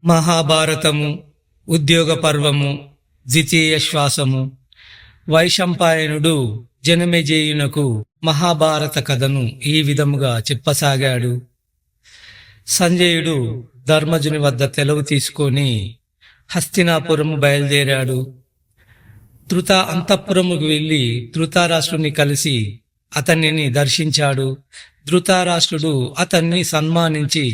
మహాభారతము, ఉద్యోగ పర్వము, ద్వితీయ శ్వాసము. వైశంపాయనుడు జనమేజయునకు మహాభారత కథను ఈ విధముగా చెప్పసాగాడు. సంజయుడు ధర్మజుని వద్ద తెలవు తీసుకొని హస్తినాపురము బయలుదేరాడు. ధృత అంతఃపురముకు వెళ్ళి ధృతరాష్ట్రుని కలిసి అతనిని దర్శించాడు. ధృతరాష్ట్రుడు అతన్ని సన్మానించి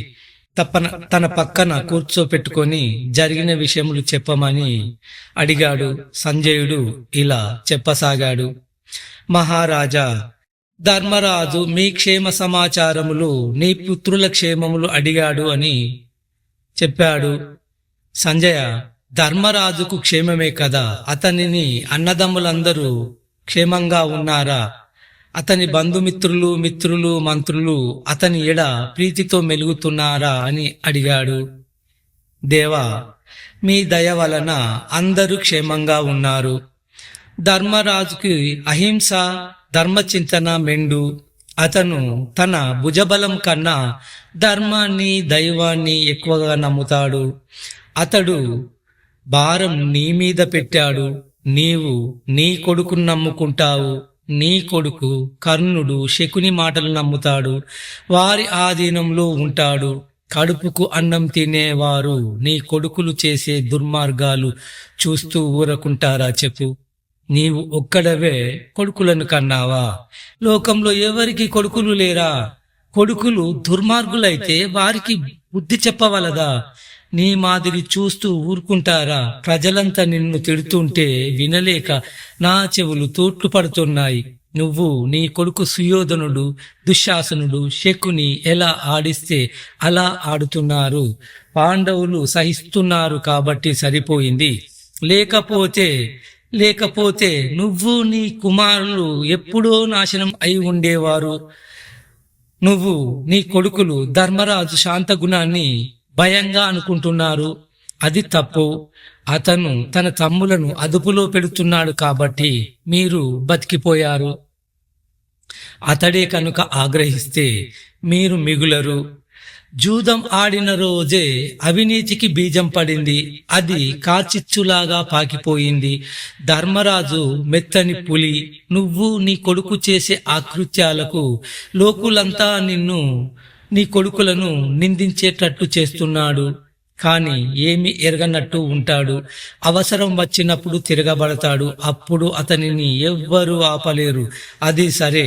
తన పక్కన కూర్చోపెట్టుకొని జరిగిన విషయములు చెప్పమని అడిగాడు. సంజయుడు ఇలా చెప్పసాగాడు. మహారాజా, ధర్మరాజు మీ క్షేమ సమాచారములు, నీ పుత్రుల క్షేమములు అడిగాడు అని చెప్పాడు. సంజయ, ధర్మరాజుకు క్షేమమే కదా, అతనిని అన్నదమ్ములందరూ క్షేమంగా ఉన్నారా? అతని బంధుమిత్రులు, మిత్రులు, మంత్రులు అతని ఎడ ప్రీతితో మెలుగుతున్నారా అని అడిగాడు. దేవా, మీ దయ వలన అందరూ క్షేమంగా ఉన్నారు. ధర్మరాజుకి అహింస, ధర్మచింతన మెండు. అతను తన భుజబలం కన్నా ధర్మాన్ని, దైవాన్ని ఎక్కువగా నమ్ముతాడు. అతడు భారం నీ మీద పెట్టాడు. నీవు నీ కొడుకును నమ్ముకుంటావు. నీ కొడుకు కర్ణుడు శకుని మాటలు నమ్ముతాడు, వారి ఆధీనంలో ఉంటాడు. కడుపుకు అన్నం తినేవారు నీ కొడుకులు చేసే దుర్మార్గాలు చూస్తూ ఊరకుంటారా చెప్పు? నీవు ఒక్కడవే కొడుకులను కన్నావా? లోకంలో ఎవరికి కొడుకులు లేరా? కొడుకులు దుర్మార్గులైతే వారికి బుద్ధి చెప్పవలదా? నీ మాదిరి చూస్తూ ఊరుకుంటారా? ప్రజలంతా నిన్ను తిడుతుంటే వినలేక నా చెవులు తూట్లు పడుతున్నాయి. నువ్వు నీ కొడుకు సుయోధనుడు, దుశ్శాసనుడు, శకుని ఎలా ఆడిస్తే అలా ఆడుతున్నారు. పాండవులు సహిస్తున్నారు కాబట్టి సరిపోయింది. లేకపోతే నువ్వు నీ కుమారులు ఎప్పుడో నాశనం అయి ఉండేవారు. నువ్వు నీ కొడుకులు ధర్మరాజు శాంత గుణాన్ని భయంగా అనుకుంటున్నారు. అది తప్పు. అతను తన తమ్ములను అదుపులో పెడుతున్నాడు కాబట్టి మీరు బతికిపోయారు. అతడే కనుక ఆగ్రహిస్తే మీరు మిగులరు. జూదం ఆడిన రోజే అవినీతికి బీజం పడింది. అది కాచిచ్చులాగా పాకిపోయింది. ధర్మరాజు మెత్తని పులి. నువ్వు నీ కొడుకు చేసే ఆకృత్యాలకు లోకులంతా నీ కొడుకులను నిందించేటట్టు చేస్తున్నాడు. కాని ఏమి ఎరగనట్టు ఉంటాడు. అవసరం వచ్చినప్పుడు తిరగబడతాడు. అప్పుడు అతనిని ఎవ్వరూ ఆపలేరు. అది సరే,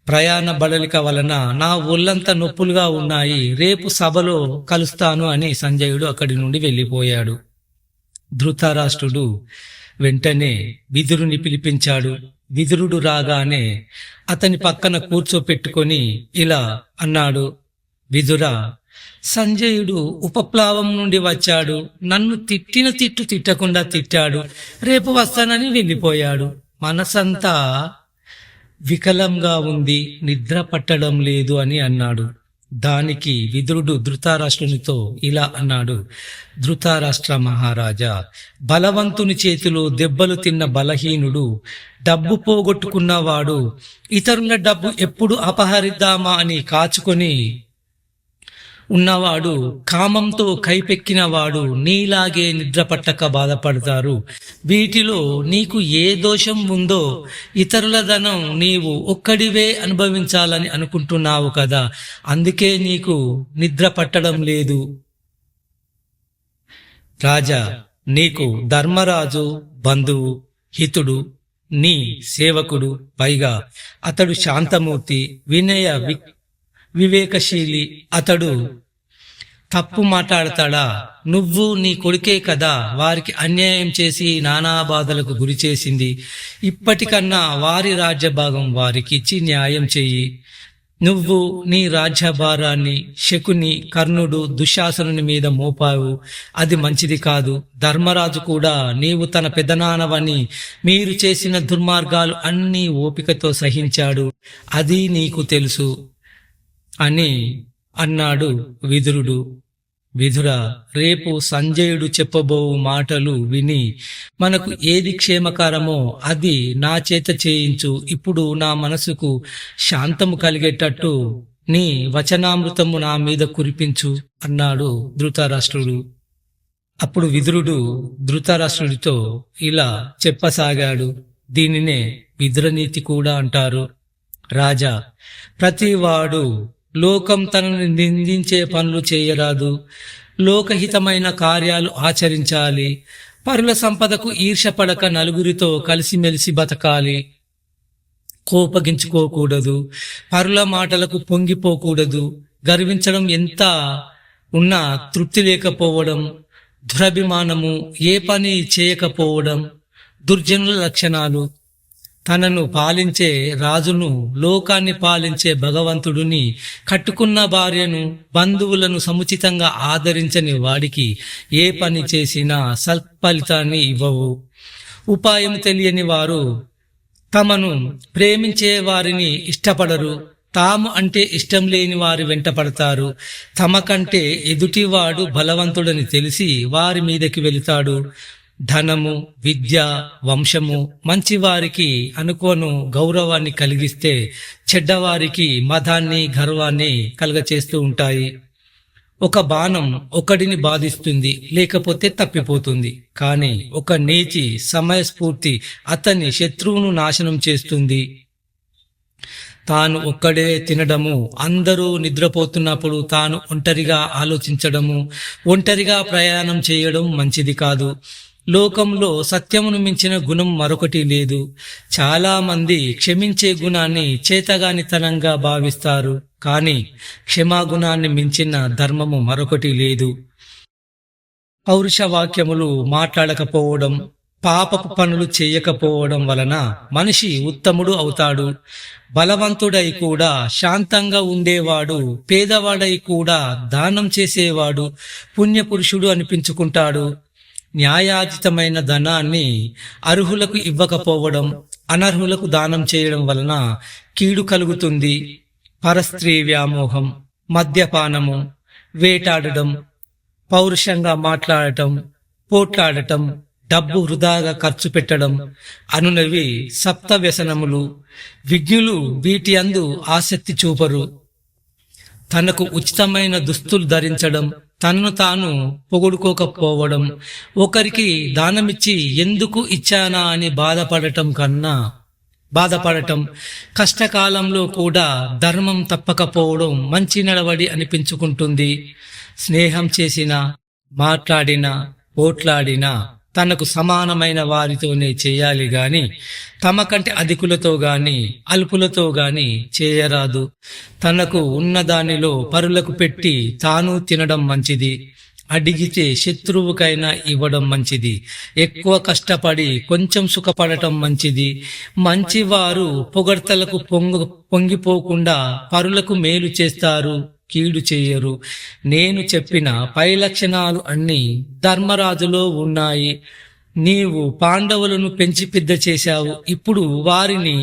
ప్రయాణ బడలిక వలన నా ఒళ్ళంతా నొప్పులుగా ఉన్నాయి. రేపు సభలో కలుస్తాను అని సంజయుడు అక్కడి నుండి వెళ్ళిపోయాడు. ధృతరాష్ట్రుడు వెంటనే విదురుని పిలిపించాడు. విదురుడు రాగానే అతని పక్కన కూర్చోపెట్టుకొని ఇలా అన్నాడు. విదురా, సంజయుడు ఉపప్లావం నుండి వచ్చాడు. నన్ను తిట్టిన తిట్టకుండా తిట్టాడు. రేపు వస్తానని వెళ్ళిపోయాడు. మనసంతా వికలంగా ఉంది, నిద్ర పట్టడం లేదు అని అన్నాడు. దానికి విదురుడు ధృతరాష్ట్రునితో ఇలా అన్నాడు. ధృతరాష్ట్ర మహారాజా, బలవంతుని చేతిలో దెబ్బలు తిన్న బలహీనుడు, డబ్బు పోగొట్టుకున్నవాడు, ఇతరుల డబ్బు ఎప్పుడు అపహరిద్దామా అని కాచుకొని ఉన్నవాడు, కామంతో కైపెక్కినవాడు నీలాగే నిద్ర పట్టక బాధపడతారు. వీటిలో నీకు ఏ దోషం ఉందో? ఇతరుల ధనం నీవు ఒక్కడివే అనుభవించాలని అనుకుంటున్నావు కదా, అందుకే నీకు నిద్ర పట్టడం లేదు. రాజా, నీకు ధర్మరాజు బంధువు, హితుడు, నీ సేవకుడు. పైగా అతడు శాంతమూర్తి, వివేకశీలి. అతడు తప్పు మాట్లాడతాడా? నువ్వు నీ కొడుకే కదా వారికి అన్యాయం చేసి నానా బాధలకు గురి చేసింది. ఇప్పటికన్నా వారి రాజ్యభాగం వారికి ఇచ్చి న్యాయం చెయ్యి. నువ్వు నీ రాజ్యభారాన్ని శకుని, కర్ణుడు, దుశ్శాసనుని మీద మోపావు. అది మంచిది కాదు. ధర్మరాజు కూడా నీవు తన పెదనాన్నవని, మీరు చేసిన దుర్మార్గాలు అన్నీ ఓపికతో సహించాడు. అది నీకు తెలుసు అని అన్నాడు విదురుడు. విదురా, రేపు సంజయుడు చెప్పబో మాటలు విని మనకు ఏది క్షేమకరమో అది నా చేత చేయించు. ఇప్పుడు నా మనసుకు శాంతము కలిగేటట్టు నీ వచనామృతము నా మీద కురిపించు అన్నాడు ధృతరాష్ట్రుడు. అప్పుడు విదురుడు ధృతరాష్ట్రుడితో ఇలా చెప్పసాగాడు. దీనినే విదురనీతి కూడా అంటారు. రాజా, ప్రతివాడు లోకం తనని నిందించే పనులు చేయరాదు. లోకహితమైన కార్యాలు ఆచరించాలి. పరుల సంపదకు ఈర్ష్యపడక నలుగురితో కలిసిమెలిసి బతకాలి. కోపగించుకోకూడదు. పరుల మాటలకు పొంగిపోకూడదు. గర్వించడం ఎంత ఉన్నా తృప్తి లేకపోవడం, దురభిమానము, ఏ పని చేయకపోవడం దుర్జనుల లక్షణాలు. తనను పాలించే రాజును, లోకాన్ని పాలించే భగవంతుడిని, కట్టుకున్న భార్యను, బంధువులను సముచితంగా ఆదరించని వాడికి ఏ పని చేసినా సత్ఫలితాన్ని ఇవ్వవు. ఉపాయం తెలియని వారు తమను ప్రేమించే వారిని ఇష్టపడరు. తాము అంటే ఇష్టం లేని వారి వెంట పడతారు. తమ కంటే ఎదుటివాడు బలవంతుడని తెలిసి వారి మీదకి వెళుతాడు. ధనము, విద్య, వంశము మంచివారికి అనుకోను గౌరవాన్ని కలిగిస్తే చెడ్డవారికి మదాన్ని, గర్వాన్ని కలుగచేస్తూ ఉంటాయి. ఒక బాణం ఒకడిని బాధిస్తుంది, లేకపోతే తప్పిపోతుంది. కానీ ఒక నీచి సమయస్ఫూర్తి అతని శత్రువును నాశనం చేస్తుంది. తాను ఒక్కడే తినడము, అందరూ నిద్రపోతున్నప్పుడు తాను ఒంటరిగా ఆలోచించడము, ఒంటరిగా ప్రయాణం చేయడం మంచిది కాదు. లోకంలో సత్యమును మించిన గుణం మరొకటి లేదు. చాలా మంది క్షమించే గుణాన్ని చేతగానితనంగా భావిస్తారు. కానీ క్షమాగుణాన్ని మించిన ధర్మము మరొకటి లేదు. పౌరుష వాక్యములు మాట్లాడకపోవడం, పాపపు పనులు చేయకపోవడం వలన మనిషి ఉత్తముడు అవుతాడు. బలవంతుడై కూడా శాంతంగా ఉండేవాడు, పేదవాడై కూడా దానం చేసేవాడు పుణ్యపురుషుడు అనిపించుకుంటాడు. న్యాయాతీతమైన ధనాన్ని అర్హులకు ఇవ్వకపోవడం, అనర్హులకు దానం చేయడం వలన కీడు కలుగుతుంది. పరస్త్రీ వ్యామోహం, మద్యపానము, వేటాడడం, పౌరుషంగా మాట్లాడటం, పోట్లాడటం, డబ్బు వృధాగా ఖర్చు పెట్టడం అనునవి సప్త వ్యసనములు. విజ్ఞులు వీటి అందు ఆసక్తి చూపరు. తనకు ఉచితమైన దుస్తులు ధరించడం, తనను తాను పొగుడుకోకపోవడం, ఒకరికి దానమిచ్చి ఎందుకు ఇచ్చానా అని బాధపడటం, కష్టకాలంలో కూడా ధర్మం తప్పకపోవడం మంచి నడవడి అనిపించుకుంటుంది. స్నేహం చేసినా, మాట్లాడినా, పోట్లాడినా తనకు సమానమైన వారితోనే చేయాలి గాని తమ కంటే అధికులతో గాని అల్పులతో గాని చేయరాదు. తనకు ఉన్న దానిలో పరులకు పెట్టి తాను తినడం మంచిది. అడిగితే శత్రువుకైనా ఇవ్వడం మంచిది. ఎక్కువ కష్టపడి కొంచెం సుఖపడటం మంచిది. మంచివారు పొగడ్తలకు పొంగిపోకుండా పరులకు మేలు చేస్తారు, కీడు చేయరు. నేను చెప్పిన పై లక్షణాలు అన్నీ ధర్మరాజులో ఉన్నాయి. నీవు పాండవులను పెంచి పెద్ద చేశావు. ఇప్పుడు వారిని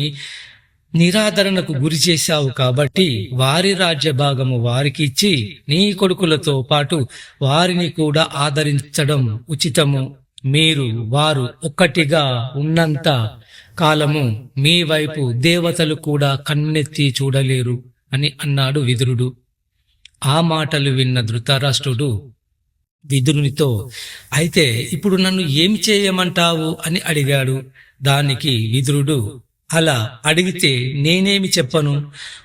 నిరాదరణకు గురి చేశావు. కాబట్టి వారి రాజ్య భాగము వారికి ఇచ్చి నీ కొడుకులతో పాటు వారిని కూడా ఆదరించడం ఉచితము. వారు ఒక్కటిగా ఉన్నంత కాలము మీ వైపు దేవతలు కూడా కన్నెత్తి చూడలేరు అని అన్నాడు విదురుడు. ఆ మాటలు విన్న ధృతరాష్ట్రుడు విదురునితో, అయితే ఇప్పుడు నన్ను ఏమి చేయమంటావు అని అడిగాడు. దానికి విదురుడు, అలా అడిగితే నేనేమి చెప్పను?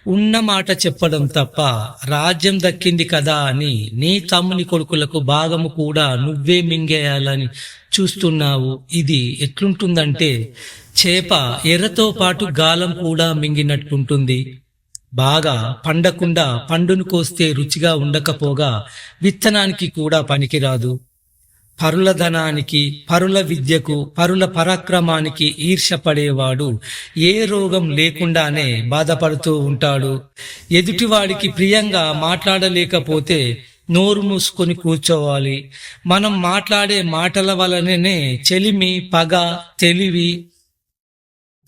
ఉన్న మాట చెప్పడం తప్ప. రాజ్యం దక్కింది కదా అని నీ తమ్ముని కొడుకులకు భాగము కూడా నువ్వే మింగేయాలని చూస్తున్నావు. ఇది ఎట్లుంటుందంటే చేప ఎర్రతో పాటు గాలం కూడా మింగినట్టుంటుంది. బాగా పండకుండా పండును కోస్తే రుచిగా ఉండకపోగా విత్తనానికి కూడా పనికిరాదు. పరుల ధనానికి, పరుల విద్యకు, పరుల పరాక్రమానికి ఈర్ష్యపడేవాడు ఏ రోగం లేకుండానే బాధపడుతూ ఉంటాడు. ఎదుటివాడికి ప్రియంగా మాట్లాడలేకపోతే నోరు మూసుకొని కూర్చోవాలి. మనం మాట్లాడే మాటల వలననే చెలిమి, పగ, తెలివి,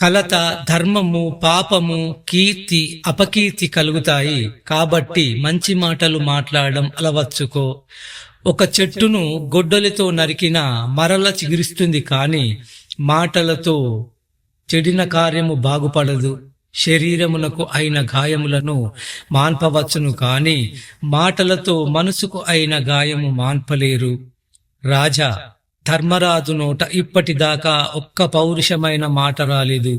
కలత, ధర్మము, పాపము, కీర్తి, అపకీర్తి కలుగుతాయి. కాబట్టి మంచి మాటలు మాట్లాడడం అలవర్చుకో. ఒక చెట్టును గొడ్డలితో నరికినా మరల చిగురిస్తుంది, కానీ మాటలతో చెడిన కార్యము బాగుపడదు. శరీరమునకు అయిన గాయములను మాన్పవచ్చును, కానీ మాటలతో మనసుకు అయిన గాయము మాన్పలేరు. రాజా, ధర్మరాజు నోట ఇప్పటిదాకా ఒక్క పౌరుషమైన మాట రాలేదు.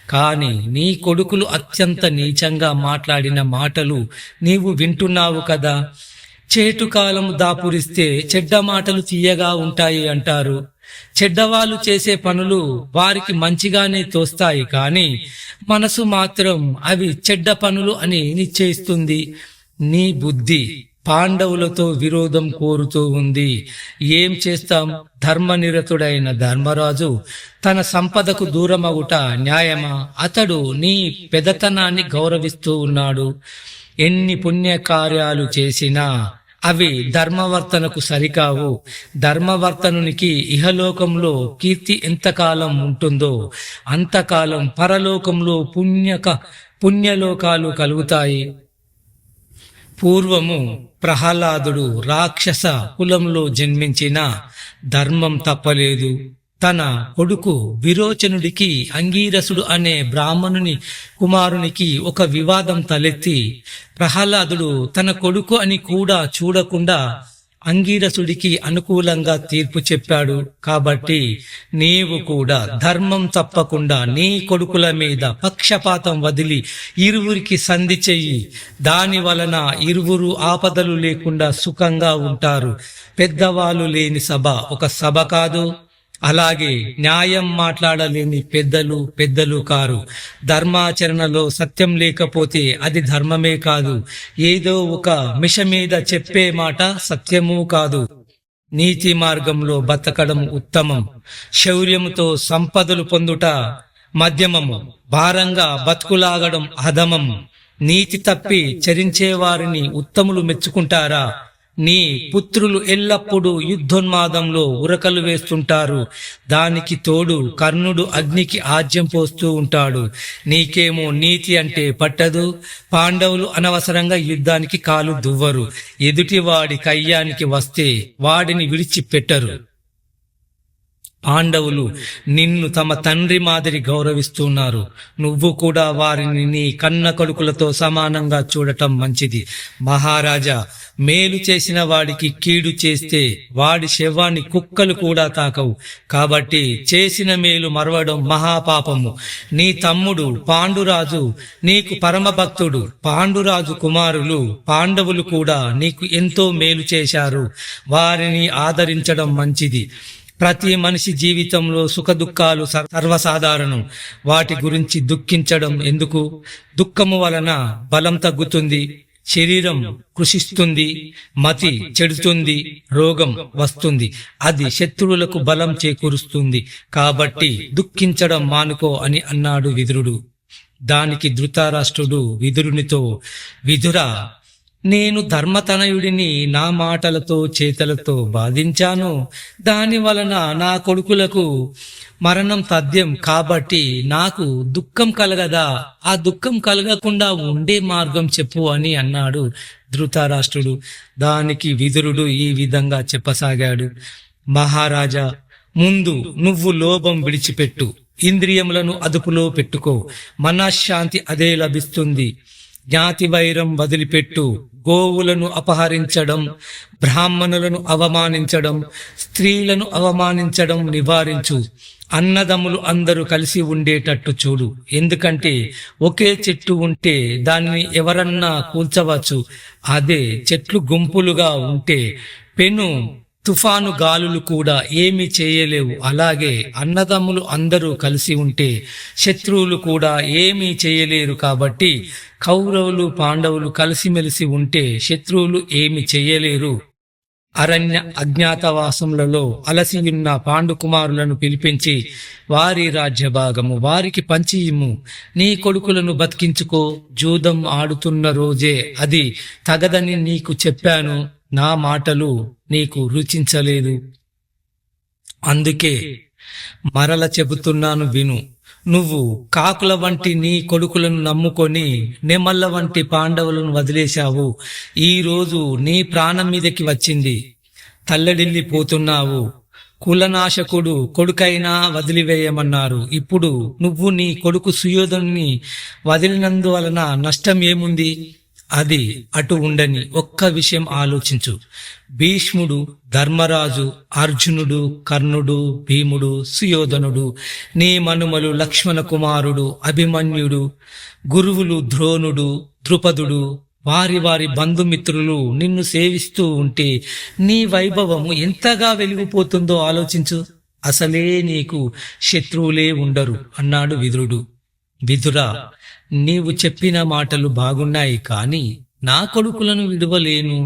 కాని నీ కొడుకులు అత్యంత నీచంగా మాట్లాడిన మాటలు నీవు వింటున్నావు కదా. చేటుకాలం దాపురిస్తే చెడ్డ మాటలు తీయగా ఉంటాయి అంటారు. చెడ్డవాళ్ళు చేసే పనులు వారికి మంచిగానే తోస్తాయి, కానీ మనసు మాత్రం అవి చెడ్డ పనులు అని నిశ్చయిస్తుంది. నీ బుద్ధి పాండవులతో విరోధం కోరుతూ ఉంది. ఏం చేస్తాం? ధర్మనిరతుడైన ధర్మరాజు తన సంపదకు దూరమగుట న్యాయమా? అతడు నీ పెదతనాన్ని గౌరవిస్తూ ఉన్నాడు. ఎన్ని పుణ్యకార్యాలు చేసినా అవి ధర్మవర్తనకు సరికావు. ధర్మవర్తనునికి ఇహలోకంలో కీర్తి ఎంతకాలం ఉంటుందో అంతకాలం పరలోకంలో పుణ్యలోకాలు కలుగుతాయి. పూర్వము ప్రహ్లాదుడు రాక్షస కులంలో జన్మించిన ధర్మం తప్పలేదు. తన కొడుకు విరోచనుడికి అంగీరసుడు అనే బ్రాహ్మణుని కుమారునికి ఒక వివాదం తలెత్తి ప్రహ్లాదుడు తన కొడుకు అని కూడా చూడకుండా అంగీరసుడికి అనుకూలంగా తీర్పు చెప్పాడు. కాబట్టి నీవు కూడా ధర్మం తప్పకుండా నీ కొడుకుల మీద పక్షపాతం వదిలి ఇరువురికి సంధి చెయ్యి. దాని వలన ఇరువురు ఆపదలు లేకుండా సుఖంగా ఉంటారు. పెద్దవాళ్ళు లేని సభ ఒక సభ కాదు. అలాగే న్యాయం మాట్లాడలేని పెద్దలు కారు. ధర్మాచరణలో సత్యం లేకపోతే అది ధర్మమే కాదు. ఏదో ఒక మిష మీద చెప్పే మాట సత్యము కాదు. నీతి మార్గంలో బతకడం ఉత్తమం. శౌర్యముతో సంపదలు పొందుట మధ్యమము. భారంగా బతుకులాగడం అధమము. నీతి తప్పి చరించే వారిని ఉత్తములు మెచ్చుకుంటారా? నీ పుత్రులు ఎల్లప్పుడూ యుద్ధోన్మాదంలో ఉరకలు వేస్తుంటారు. దానికి తోడు కర్ణుడు అగ్నికి ఆజ్యం పోస్తూ ఉంటాడు. నీకేమో నీతి అంటే పట్టదు. పాండవులు అనవసరంగా యుద్ధానికి కాలు దువ్వరు. ఎదుటివాడి కయ్యానికి వస్తే వాడిని విడిచిపెట్టరు. పాండవులు నిన్ను తమ తండ్రి మాదిరి గౌరవిస్తున్నారు. నువ్వు కూడా వారిని నీ కన్న కొడుకులతో సమానంగా చూడటం మంచిది. మహారాజా, మేలు చేసిన వాడికి కీడు చేస్తే వాడి శవాన్ని కుక్కలు కూడా తాకవు. కాబట్టి చేసిన మేలు మరవడం మహాపాపము. నీ తమ్ముడు పాండురాజు నీకు పరమభక్తుడు. పాండురాజు కుమారులు పాండవులు కూడా నీకు ఎంతో మేలు చేశారు. వారిని ఆదరించడం మంచిది. ప్రతి మనిషి జీవితంలో సుఖదుఖాలు సర్వసాధారణం. వాటి గురించి దుఃఖించడం ఎందుకు? దుఃఖము వలన బలం తగ్గుతుంది, శరీరం కృషిస్తుంది, మతి చెడుతుంది, రోగం వస్తుంది. అది శత్రువులకు బలం చేకూరుస్తుంది. కాబట్టి దుఃఖించడం మానుకో అని అన్నాడు విదురుడు. దానికి ధృతరాష్ట్రుడు విదురునితో, విదురా, నేను ధర్మతనయుడిని నా మాటలతో చేతలతో బాధించాను. దాని వలన నా కొడుకులకు మరణం తథ్యం. కాబట్టి నాకు దుఃఖం కలగదా? ఆ దుఃఖం కలగకుండా ఉండే మార్గం చెప్పు అని అన్నాడు ధృతరాష్ట్రుడు. దానికి విదురుడు ఈ విధంగా చెప్పసాగాడు. మహారాజా, ముందు నువ్వు లోభం విడిచిపెట్టు. ఇంద్రియములను అదుపులో పెట్టుకో. మనశ్శాంతి అదే లభిస్తుంది. జ్ఞాతి వైరం వదిలిపెట్టు. గోవులను అపహరించడం, బ్రాహ్మణులను అవమానించడం, స్త్రీలను అవమానించడం నివారించు. అన్నదమ్ములు అందరూ కలిసి ఉండేటట్టు చూడు. ఎందుకంటే ఒకే చెట్టు ఉంటే దానిని ఎవరన్నా కూల్చవచ్చు. అదే చెట్లు గుంపులుగా ఉంటే పెను తుఫాను గాలులు కూడా ఏమీ చేయలేవు. అలాగే అన్నదమ్ములు అందరూ కలిసి ఉంటే శత్రువులు కూడా ఏమీ చేయలేరు. కాబట్టి కౌరవులు పాండవులు కలిసిమెలిసి ఉంటే శత్రువులు ఏమి చేయలేరు. అరణ్య అజ్ఞాతవాసములలో అలసియున్న పాండుకుమారులను పిలిపించి వారి రాజ్యభాగము వారికి పంచి ఇమ్ము. నీ కొడుకులను బతికించుకో. జూదం ఆడుతున్న రోజే అది తగదని నీకు చెప్పాను. నా మాటలు నీకు రుచించలేదు. అందుకే మరల చెబుతున్నాను విను. నువ్వు కాకుల వంటి నీ కొడుకులను నమ్ముకొని నెమళ్ళ వంటి పాండవులను వదిలేశావు. ఈ రోజు నీ ప్రాణం మీదకి వచ్చింది. తల్లడిల్లిపోతున్నావు. కులనాశకుడు కొడుకైనా వదిలివేయమన్నారు. ఇప్పుడు నువ్వు నీ కొడుకు సుయోధనుని వదిలినందువలన నష్టం ఏముంది? అది అటు ఉండని ఒక్క విషయం ఆలోచించు. భీష్ముడు, ధర్మరాజు, అర్జునుడు, కర్ణుడు, భీముడు, సుయోధనుడు, నీ మనుమలు లక్ష్మణ కుమారుడు అభిమన్యుడు, గురువులు ద్రోణుడు, ద్రుపదుడు, వారి వారి బంధుమిత్రులు నిన్ను సేవిస్తూ ఉంటే నీ వైభవము ఎంతగా వెలిగిపోతుందో ఆలోచించు. అసలే నీకు శత్రువులే ఉండరు అన్నాడు విదురుడు. విదురా, నీవు చెప్పిన మాటలు బాగున్నాయి, కాని నా కొడుకులను విడువలేను,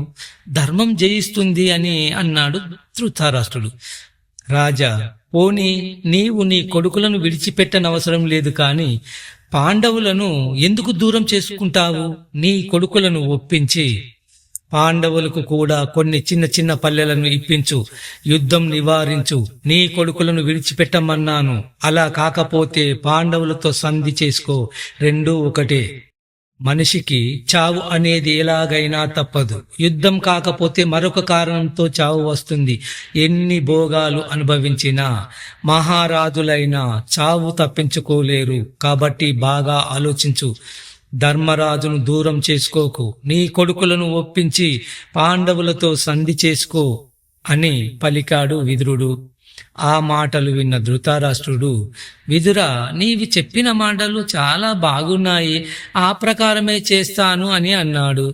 ధర్మం జయిస్తుంది అని అన్నాడు ధృతరాష్ట్రుడు. రాజా, పోనీ నీవు నీ కొడుకులను విడిచిపెట్టనవసరం లేదు, కాని పాండవులను ఎందుకు దూరం చేసుకుంటావు? నీ కొడుకులను ఒప్పించి పాండవులకు కూడా కొన్ని చిన్న చిన్న పల్లెలను ఇప్పించు, యుద్ధం నివారించు. నీ కొడుకులను విడిచిపెట్టమన్నాను. అలా కాకపోతే పాండవులతో సంధి చేసుకో, రెండూ ఒకటే. మనిషికి చావు అనేది ఎలాగైనా తప్పదు. యుద్ధం కాకపోతే మరొక కారణంతో చావు వస్తుంది. ఎన్ని భోగాలు అనుభవించినా మహారాజులైనా చావు తప్పించుకోలేరు. కాబట్టి బాగా ఆలోచించు. ధర్మరాజును దూరం చేసుకోకు, నీ కొడుకులను ఒప్పించి పాండవులతో సంధి చేసుకో అని పలికాడు విదురుడు. ఆ మాటలు విన్న ధృతరాష్ట్రుడు, విదురా, నీవి చెప్పిన మాటలు చాలా బాగున్నాయి, ఆ ప్రకారమే చేస్తాను అని అన్నాడు.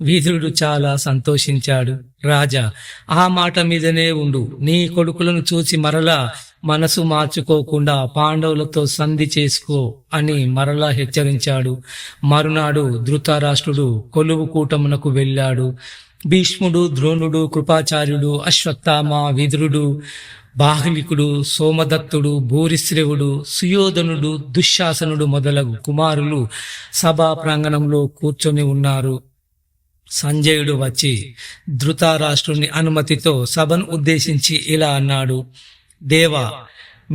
విదురుడు చాలా సంతోషించాడు. రాజా, ఆ మాట మీదనే ఉండు. నీ కొడుకులను చూసి మరలా మనసు మార్చుకోకుండా పాండవులతో సంధి చేసుకో అని మరలా హెచ్చరించాడు. మరునాడు ధృతరాష్ట్రుడు కొలువు కూటమునకు వెళ్ళాడు. భీష్ముడు, ద్రోణుడు, కృపాచార్యుడు, అశ్వత్థామ, విదురుడు, బాహ్లికుడు, సోమదత్తుడు, భూరిశ్రవుడు, సుయోధనుడు, దుశ్శాసనుడు మొదలగు కుమారులు సభా ప్రాంగణంలో కూర్చొని ఉన్నారు. సంజయుడు వచ్చి ధృతరాష్ట్రుని అనుమతితో సభను ఉద్దేశించి ఇలా అన్నాడు. దేవా,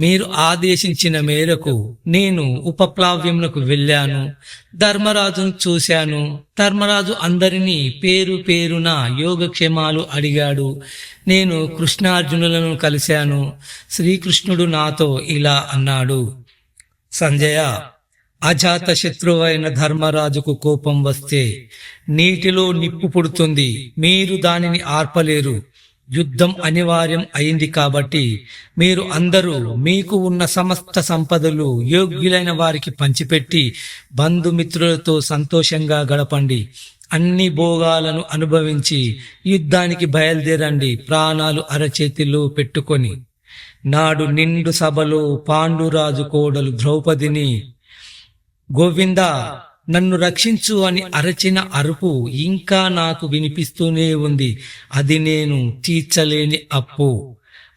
మీరు ఆదేశించిన మేరకు నేను ఉపప్లావ్యమునకు వెళ్ళాను. ధర్మరాజును చూశాను. ధర్మరాజు అందరినీ పేరు పేరున యోగక్షేమాలు అడిగాడు. నేను కృష్ణార్జునులను కలిశాను. శ్రీకృష్ణుడు నాతో ఇలా అన్నాడు. సంజయ, అజాత శత్రువైన ధర్మరాజుకు కోపం వస్తే నీటిలో నిప్పు పుడుతుంది. మీరు దానిని ఆర్పలేరు. యుద్ధం అనివార్యం అయింది కాబట్టి మీరు అందరూ మీకు ఉన్న సమస్త సంపదలు యోగ్యులైన వారికి పంచిపెట్టి బంధుమిత్రులతో సంతోషంగా గడపండి. అన్ని భోగాలను అనుభవించి యుద్ధానికి బయలుదేరండి, ప్రాణాలు అరచేతిలో పెట్టుకొని. నాడు నిండు సభలో పాండురాజు కోడలు ద్రౌపదిని గోవిందా, నన్ను రక్షించు అని అరచిన అరుపు ఇంకా నాకు వినిపిస్తూనే ఉంది. అది నేను తీర్చలేని అప్పు.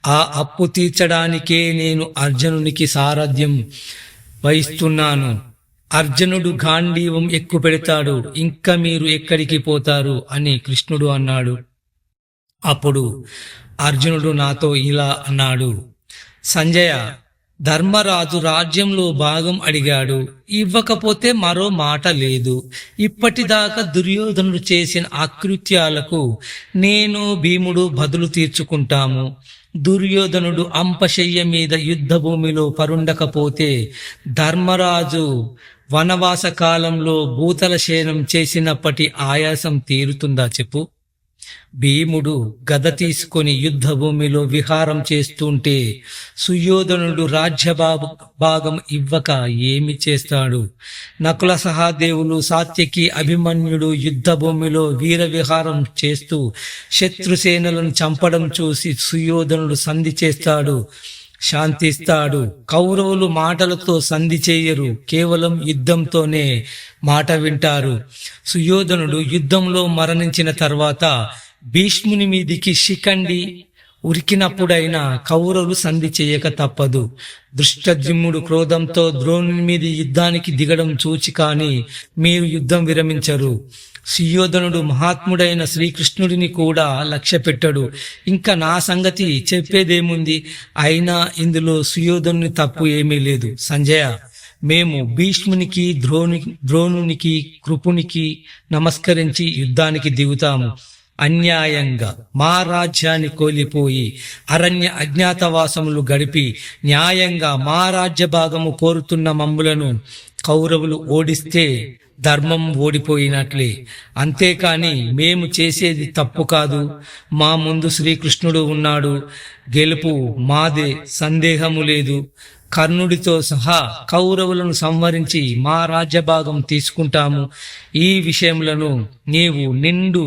ఆ అప్పు తీర్చడానికే నేను అర్జునునికి సారథ్యం వహిస్తున్నాను. అర్జునుడు గాంధీవం ఎక్కుపెడతాడు, ఇంకా మీరు ఎక్కడికి పోతారు అని కృష్ణుడు అన్నాడు. అప్పుడు అర్జునుడు నాతో ఇలా అన్నాడు. సంజయ, ధర్మరాజు రాజ్యంలో భాగం అడిగాడు, ఇవ్వకపోతే మరో మాట లేదు. ఇప్పటిదాకా దుర్యోధనుడు చేసిన అకృత్యాలకు నేను, భీముడు బదులు తీర్చుకుంటాము. దుర్యోధనుడు అంపశయ్య మీద యుద్ధ భూమిలో పరుండకపోతే ధర్మరాజు వనవాస కాలంలో భూతల శయనం చేసినప్పటి ఆయాసం తీరుతుందా చెప్పు? భీముడు గద తీసుకొని యుద్ధ భూమిలో విహారం చేస్తుంటే సుయోధనుడు రాజ్య భాగం ఇవ్వక ఏమి చేస్తాడు? నకుల సహాదేవులు, సాత్యకి, అభిమన్యుడు యుద్ధ భూమిలో వీర విహారం చేస్తూ శత్రుసేనలను చంపడం చూసి సుయోధనుడు సంధి చేస్తాడు, శాంతిస్తాడు. కౌరవులు మాటలతో సంధి చేయరు, కేవలం యుద్ధంతోనే మాట వింటారు. సుయోధనుడు యుద్ధంలో మరణించిన తర్వాత భీష్ముని మీదికి శిఖండి ఉరికినప్పుడైనా కౌరవులు సంధి చేయక తప్పదు. దృష్టద్యుమ్నుడు క్రోధంతో ద్రోణుని మీద యుద్ధానికి దిగడం చూచి కాని మీరు యుద్ధం విరమించరు. సుయోధనుడు మహాత్ముడైన శ్రీకృష్ణుడిని కూడా లక్ష్య పెట్టడు. ఇంకా నా సంగతి చెప్పేదేముంది? అయినా ఇందులో సుయోధనుని తప్పు ఏమీ లేదు. సంజయ, మేము భీష్మునికి, ద్రోణునికి, కృపునికి నమస్కరించి యుద్ధానికి దిగుతాము. అన్యాయంగా మా రాజ్యాన్ని కోల్పోయి అరణ్య అజ్ఞాతవాసములు గడిపి న్యాయంగా మా రాజ్య భాగము కోరుతున్న మమ్ములను కౌరవులు ఓడిస్తే ధర్మం ఓడిపోయినట్లే. అంతేకాని మేము చేసేది తప్పు కాదు. మా ముందు శ్రీకృష్ణుడు ఉన్నాడు. గెలుపు మాదే, సందేహము లేదు. కర్ణుడితో సహా కౌరవులను సంవరించి మా రాజ్యభాగం తీసుకుంటాము. ఈ విషయములను నీవు నిండు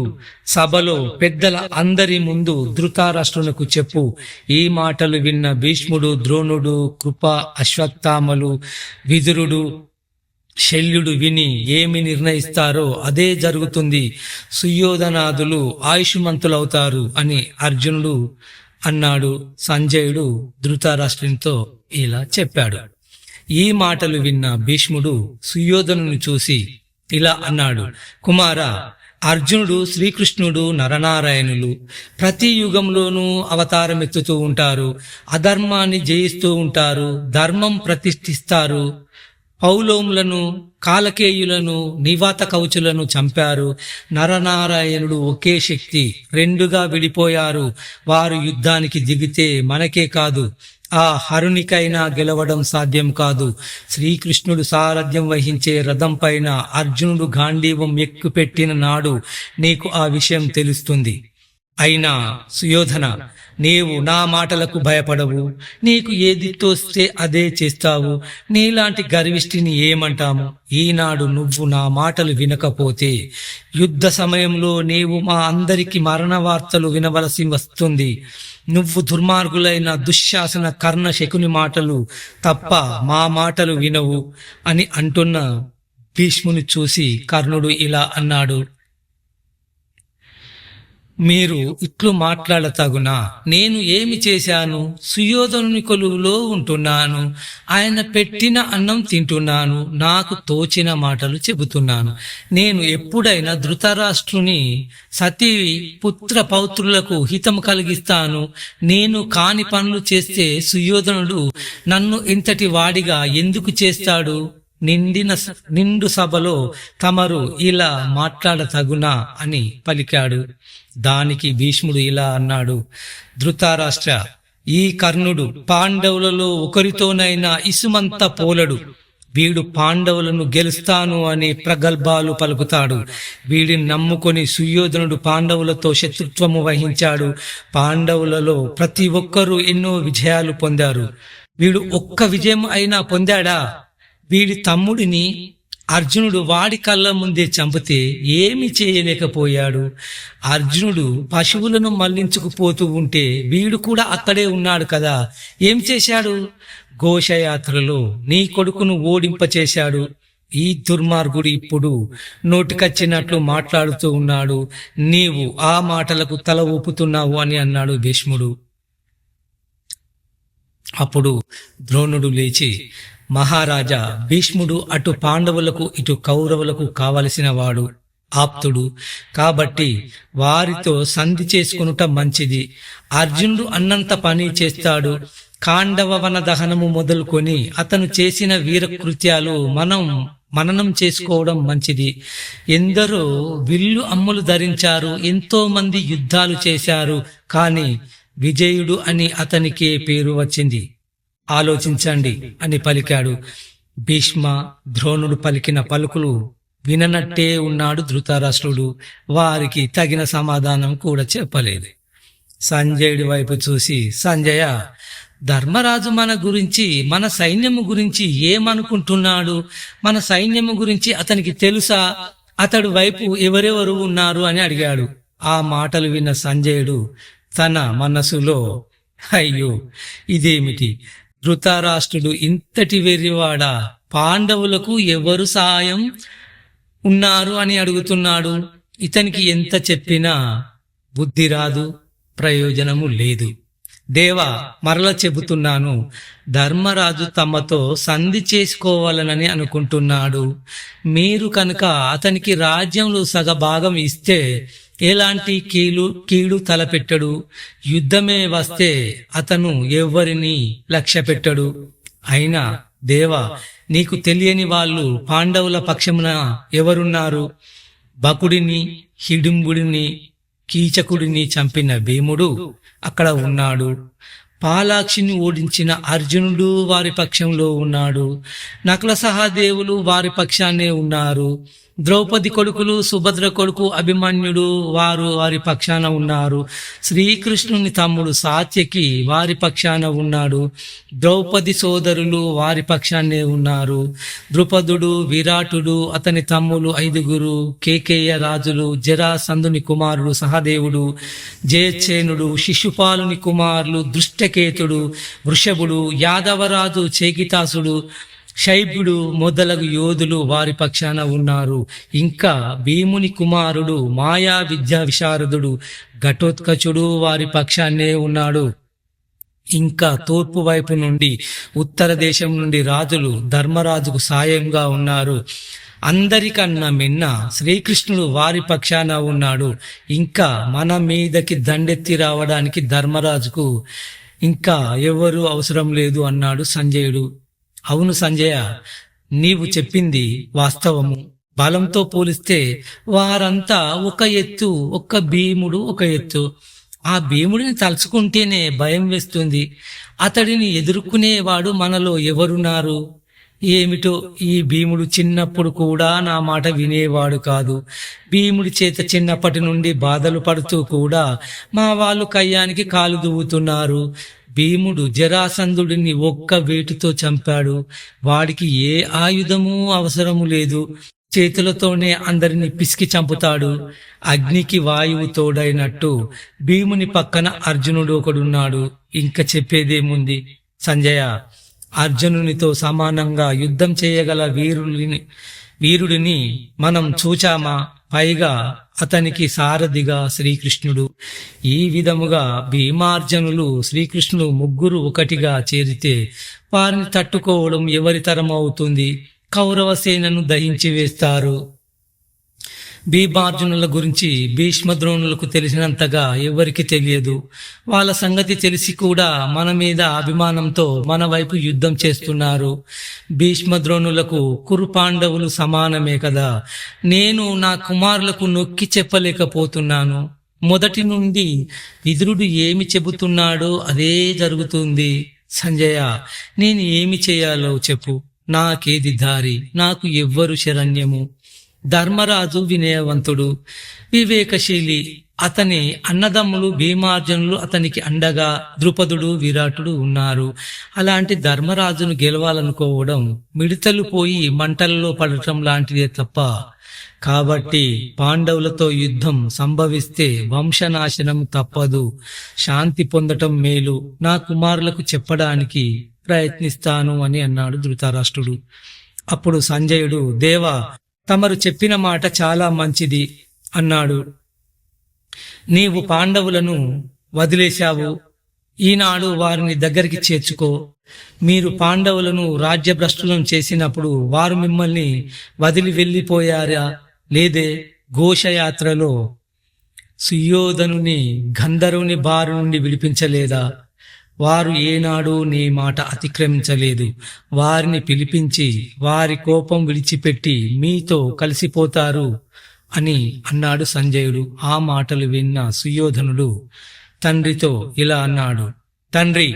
సభలో పెద్దల అందరి ముందు ధృతరాష్ట్రునకు చెప్పు. ఈ మాటలు విన్న భీష్ముడు, ద్రోణుడు, కృప, అశ్వత్థామలు, విదురుడు, శల్యుడు విని ఏమి నిర్ణయిస్తారో అదే జరుగుతుంది. సుయోధనాదులు ఆయుష్మంతులవుతారు అని అర్జునుడు అన్నాడు. సంజయుడు ధృతరాష్ట్రునితో ఇలా చెప్పాడు. ఈ మాటలు విన్న భీష్ముడు సుయోధనుని చూసి ఇలా అన్నాడు. కుమారా, అర్జునుడు, శ్రీకృష్ణుడు నరనారాయణులు. ప్రతి యుగంలోనూ అవతారమెత్తుతూ ఉంటారు. అధర్మాన్ని జయిస్తూ ఉంటారు. ధర్మం ప్రతిష్ఠిస్తారు. పౌలోములను, కాలకేయులను, నివాత కవచులను చంపారు. నరనారాయణుడు ఒకే శక్తి, రెండుగా విడిపోయారు. వారు యుద్ధానికి దిగితే మనకే కాదు, ఆ హరునికైనా గెలవడం సాధ్యం కాదు. శ్రీకృష్ణుడు సారథ్యం వహించే రథం పైన అర్జునుడు గాంధీవం ఎక్కుపెట్టిన నాడు నీకు ఆ విషయం తెలుస్తుంది. అయినా సుయోధన, నీవు నా మాటలకు భయపడవు. నీకు ఏది తోస్తే అదే చేస్తావు. నీలాంటి గర్విష్ఠిని ఏమంటాము? ఈనాడు నువ్వు నా మాటలు వినకపోతే యుద్ధ సమయంలో నీవు మా అందరికి మరణ వార్తలు వినవలసి వస్తుంది. నువ్వు దుర్మార్గులైన దుశ్శాసన, కర్ణ, శకుని మాటలు తప్ప మా మాటలు వినవు అని అంటున్న భీష్ముని చూసి కర్ణుడు ఇలా అన్నాడు. మీరు ఇట్లు మాట్లాడతగునా? నేను ఏమి చేశాను? సుయోధనుని కొలువులో ఉంటున్నాను. ఆయన పెట్టిన అన్నం తింటున్నాను. నాకు తోచిన మాటలు చెబుతున్నాను. నేను ఎప్పుడైనా ధృతరాష్ట్రుని సతీ పుత్ర పౌత్రులకు హితం కలిగిస్తాను. నేను కాని పనులు చేస్తే సుయోధనుడు నన్ను ఇంతటి వాడిగా ఎందుకు చేస్తాడు? నిండు సభలో తమరు ఇలా మాట్లాడతగునా అని పలికాడు. దానికి భీష్ముడు ఇలా అన్నాడు. ధృతరాష్ట్ర, ఈ కర్ణుడు పాండవులలో ఒకరితోనైనా ఇసుమంత పోలడు. వీడు పాండవులను గెలుస్తాను అని ప్రగల్భాలు పలుకుతాడు. వీడిని నమ్ముకొని సుయోధనుడు పాండవులతో శత్రుత్వము వహించాడు. పాండవులలో ప్రతి ఒక్కరూ ఎన్నో విజయాలు పొందారు. వీడు ఒక్క విజయం అయినా పొందాడా? వీడి తమ్ముడిని అర్జునుడు వాడి కళ్ళ ముందే చంపితే ఏమి చేయలేకపోయాడు. అర్జునుడు పశువులను మళ్లించుకుపోతూ ఉంటే వీడు కూడా అక్కడే ఉన్నాడు కదా, ఏం చేశాడు? ఘోషయాత్రలో నీ కొడుకును ఓడింపచేశాడు. ఈ దుర్మార్గుడు ఇప్పుడు నోటికొచ్చినట్లు మాట్లాడుతూ ఉన్నాడు. నీవు ఆ మాటలకు తల ఊపుతున్నావు అని అన్నాడు భీష్ముడు. అప్పుడు ద్రోణుడు లేచి, మహారాజా, భీష్ముడు అటు పాండవులకు ఇటు కౌరవులకు కావలసిన వాడు, ఆప్తుడు. కాబట్టి వారితో సంధి చేసుకొనుట మంచిది. అర్జునుడు అన్నంత పని చేస్తాడు. కాండవ వన దహనము మొదలుకొని అతను చేసిన వీరకృత్యాలు మననం చేసుకోవడం మంచిది. ఎందరో విల్లు అమ్ములు ధరించారు. ఎంతో మంది యుద్ధాలు చేశారు. కానీ విజయుడు అని అతనికే పేరు వచ్చింది. ఆలోచించండి అని పలికాడు. భీష్మ, ద్రోణుడు పలికిన పలుకులు విననట్టే ఉన్నాడు ధృతరాష్ట్రుడు. వారికి తగిన సమాధానం కూడా చెప్పలేదు. సంజయుడి వైపు చూసి, సంజయ, ధర్మరాజు మన గురించి, మన సైన్యము గురించి ఏమనుకుంటున్నాడు? మన సైన్యము గురించి అతనికి తెలుసా? అతడు వైపు ఎవరెవరు ఉన్నారు అని అడిగాడు. ఆ మాటలు విన్న సంజయుడు తన మనసులో, అయ్యో ఇదేమిటి? ధృతరాష్ట్రుడు ఇంతటి వెర్రివాడా? పాండవులకు ఎవరు సాయం ఉన్నారు అని అడుగుతున్నాడు. ఇతనికి ఎంత చెప్పినా బుద్ధి రాదు, ప్రయోజనము లేదు. దేవా, మరల చెబుతున్నాను, ధర్మరాజు తమతో సంధి చేసుకోవాలనని అనుకుంటున్నాడు. మీరు కనుక అతనికి రాజ్యంలో సగభాగం ఇస్తే ఎలాంటి కీడు తలపెట్టడు. యుద్ధమే వస్తే అతను ఎవరిని లక్ష్య పెట్టడు. అయినా దేవా, నీకు తెలియని వాళ్ళు పాండవుల పక్షమున ఎవరున్నారు? బకుడిని, హిడింబుడిని, కీచకుడిని చంపిన భీముడు అక్కడ ఉన్నాడు. పాలాక్షిని ఓడించిన అర్జునుడు వారి పక్షంలో ఉన్నాడు. నకుల సహదేవులు వారి పక్షాన్నే ఉన్నారు. ద్రౌపది కొడుకులు, సుభద్ర కొడుకు అభిమన్యుడు వారి పక్షాన ఉన్నారు. శ్రీకృష్ణుని తమ్ముడు సాత్యకి వారి పక్షాన ఉన్నాడు. ద్రౌపది సోదరులు వారి పక్షాన్నే ఉన్నారు. ద్రుపదుడు, విరాటుడు, అతని తమ్ములు 5, కేకేయ రాజులు, జరాసంధుని కుమారుడు సహదేవుడు, జయచేనుడు, శిశుపాలుని కుమారులు దృష్టకేతుడు, వృషభుడు, యాదవరాజు చేకితాసుడు, శైభ్యుడు మొదలగు యోధులు వారి పక్షాన ఉన్నారు. ఇంకా భీముని కుమారుడు మాయా విద్యా విశారదుడు ఘటోత్కచుడు వారి పక్షాన్నే ఉన్నాడు. ఇంకా తూర్పు వైపు నుండి, ఉత్తర దేశం నుండి రాజులు ధర్మరాజుకు సాయంగా ఉన్నారు. అందరికన్నా మిన్న శ్రీకృష్ణుడు వారి పక్షాన ఉన్నాడు. ఇంకా మన మీదకి దండెత్తి రావడానికి ధర్మరాజుకు ఇంకా ఎవరు అవసరం లేదు అన్నాడు సంజయుడు. అవును సంజయ, నీవు చెప్పింది వాస్తవము. బలంతో పోలిస్తే వారంతా ఒక ఎత్తు, ఒక్క భీముడు ఒక ఎత్తు. ఆ భీముడిని తలుచుకుంటేనే భయం వేస్తుంది. అతడిని ఎదుర్కొనేవాడు మనలో ఎవరున్నారు? ఏమిటో, ఈ భీముడు చిన్నప్పుడు కూడా నా మాట వినేవాడు కాదు. భీముడి చేత చిన్నప్పటి నుండి బాధలు పడుతూ కూడా మా వాళ్ళు కయ్యానికి కాలు దువ్వుతున్నారు. భీముడు జరాసంధుడిని ఒక్క వేటుతో చంపాడు. వాడికి ఏ ఆయుధము అవసరము లేదు. చేతులతోనే అందరిని పిసికి చంపుతాడు. అగ్నికి వాయువు తోడైనట్టు భీముని పక్కన అర్జునుడు ఒకడున్నాడు. ఇంకా చెప్పేదేముంది సంజయ? అర్జునునితో సమానంగా యుద్ధం చేయగల వీరుడిని మనం చూచామా? పైగా అతనికి సారథిగా శ్రీకృష్ణుడు. ఈ విధముగా భీమార్జునులు శ్రీకృష్ణులు ముగ్గురు ఒకటిగా చేరితే వారిని తట్టుకోవడం ఎవరి తరం అవుతుంది? కౌరవ సేనను దహించి వేస్తారు. భీమార్జునుల గురించి భీష్మద్రోణులకు తెలిసినంతగా ఎవరికి తెలియదు. వాళ్ళ సంగతి తెలిసి కూడా మన మీద అభిమానంతో మన వైపు యుద్ధం చేస్తున్నారు. భీష్మద్రోణులకు కురు పాండవులు సమానమే కదా. నేను నా కుమారులకు నొక్కి చెప్పలేకపోతున్నాను. మొదటి నుండి విదురుడు ఏమి చెబుతున్నాడో అదే జరుగుతుంది. సంజయ, నేను ఏమి చేయాలో చెప్పు. నాకేది దారి? నాకు ఎవ్వరు శరణ్యము? ధర్మరాజు వినయవంతుడు, వివేకశీలి. అతని అన్నదమ్ములు భీమార్జునులు అతనికి అండగా ద్రుపదుడు, విరాటుడు ఉన్నారు. అలాంటి ధర్మరాజును గెలవాలనుకోవడం మిడతలు పోయి మంటలలో పడటం లాంటిదే తప్ప. కాబట్టి పాండవులతో యుద్ధం సంభవిస్తే వంశనాశనం తప్పదు. శాంతి పొందటం మేలు. నా కుమారులకు చెప్పడానికి ప్రయత్నిస్తాను అని అన్నాడు ధృతరాష్ట్రుడు. అప్పుడు సంజయుడు, దేవా, తమరు చెప్పిన మాట చాలా మంచిది అన్నాడు. నీవు పాండవులను వదిలేశావు. ఈనాడు వారిని దగ్గరికి చేర్చుకో. మీరు పాండవులను రాజ్యభ్రష్టులను చేసినప్పుడు వారు మిమ్మల్ని వదిలి వెళ్ళిపోయారా? లేదే? ఘోషయాత్రలో సుయోధనుని గంధర్వుని బారి నుండి విడిపించలేదా? వారు ఏనాడు నీ మాట అతిక్రమించలేదు. వారిని పిలిపించి వారి కోపం విడిచిపెట్టి మీతో కలిసిపోతారు అని అన్నాడు సంజయుడు. ఆ మాటలు విన్న సుయోధనుడు తండ్రితో ఇలా అన్నాడు, తండ్రి,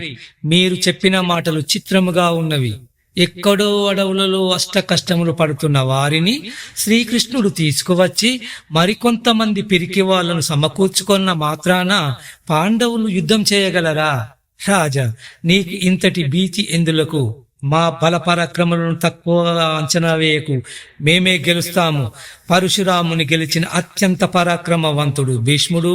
మీరు చెప్పిన మాటలు చిత్రముగా ఉన్నవి. ఎక్కడో అడవులలో అష్ట కష్టములు పడుతున్న వారిని శ్రీకృష్ణుడు తీసుకువచ్చి మరికొంతమంది పిరికి వాళ్లను సమకూర్చుకున్న మాత్రాన పాండవులు యుద్ధం చేయగలరా? రాజా, నీకు ఇంతటి భీతి ఎందులకు? మా బల పరాక్రమలను తక్కువగా అంచనా వేయకు. మేమే గెలుస్తాము. పరశురాముని గెలిచిన అత్యంత పరాక్రమవంతుడు భీష్ముడు,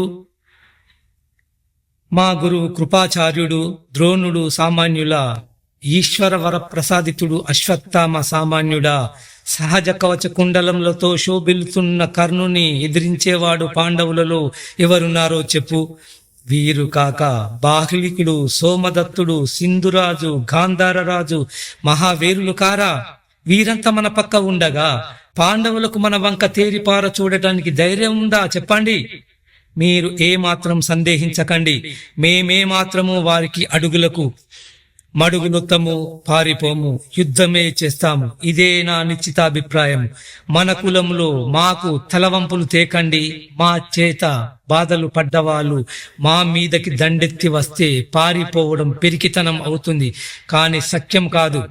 మా గురువు కృపాచార్యుడు, ద్రోణుడు సామాన్యుల, ఈశ్వర వర ప్రసాదితుడు అశ్వత్థామ సామాన్యుడా, సహజ కవచ కుండలములతో శోభిల్లుతున్న కర్ణుని ఎదిరించేవాడు పాండవులలో ఎవరున్నారో చెప్పు. వీరు కాక బాహ్లికుడు, సోమదత్తుడు, సింధురాజు, గాంధారరాజు మహావీరులు కారా? వీరంతా మన పక్క ఉండగా పాండవులకు మన వంక తేరిపార చూడటానికి ధైర్యం ఉందా? చెప్పండి. మీరు ఏమాత్రం సందేహించకండి. మేమే మాత్రము వారికి అడుగులకు మడుగునొత్తము పారిపోము, యుద్ధమే చేస్తాము, ఇదే నా నిశ్చితాభిప్రాయం. మన కులంలో మాకు తలవంపులు తేకండి. మా చేత బాధలు పడ్డవాళ్ళు మా మీదకి దండెత్తి వస్తే పారిపోవడం పెరికితనం అవుతుంది, కాని సఖ్యం కాదు.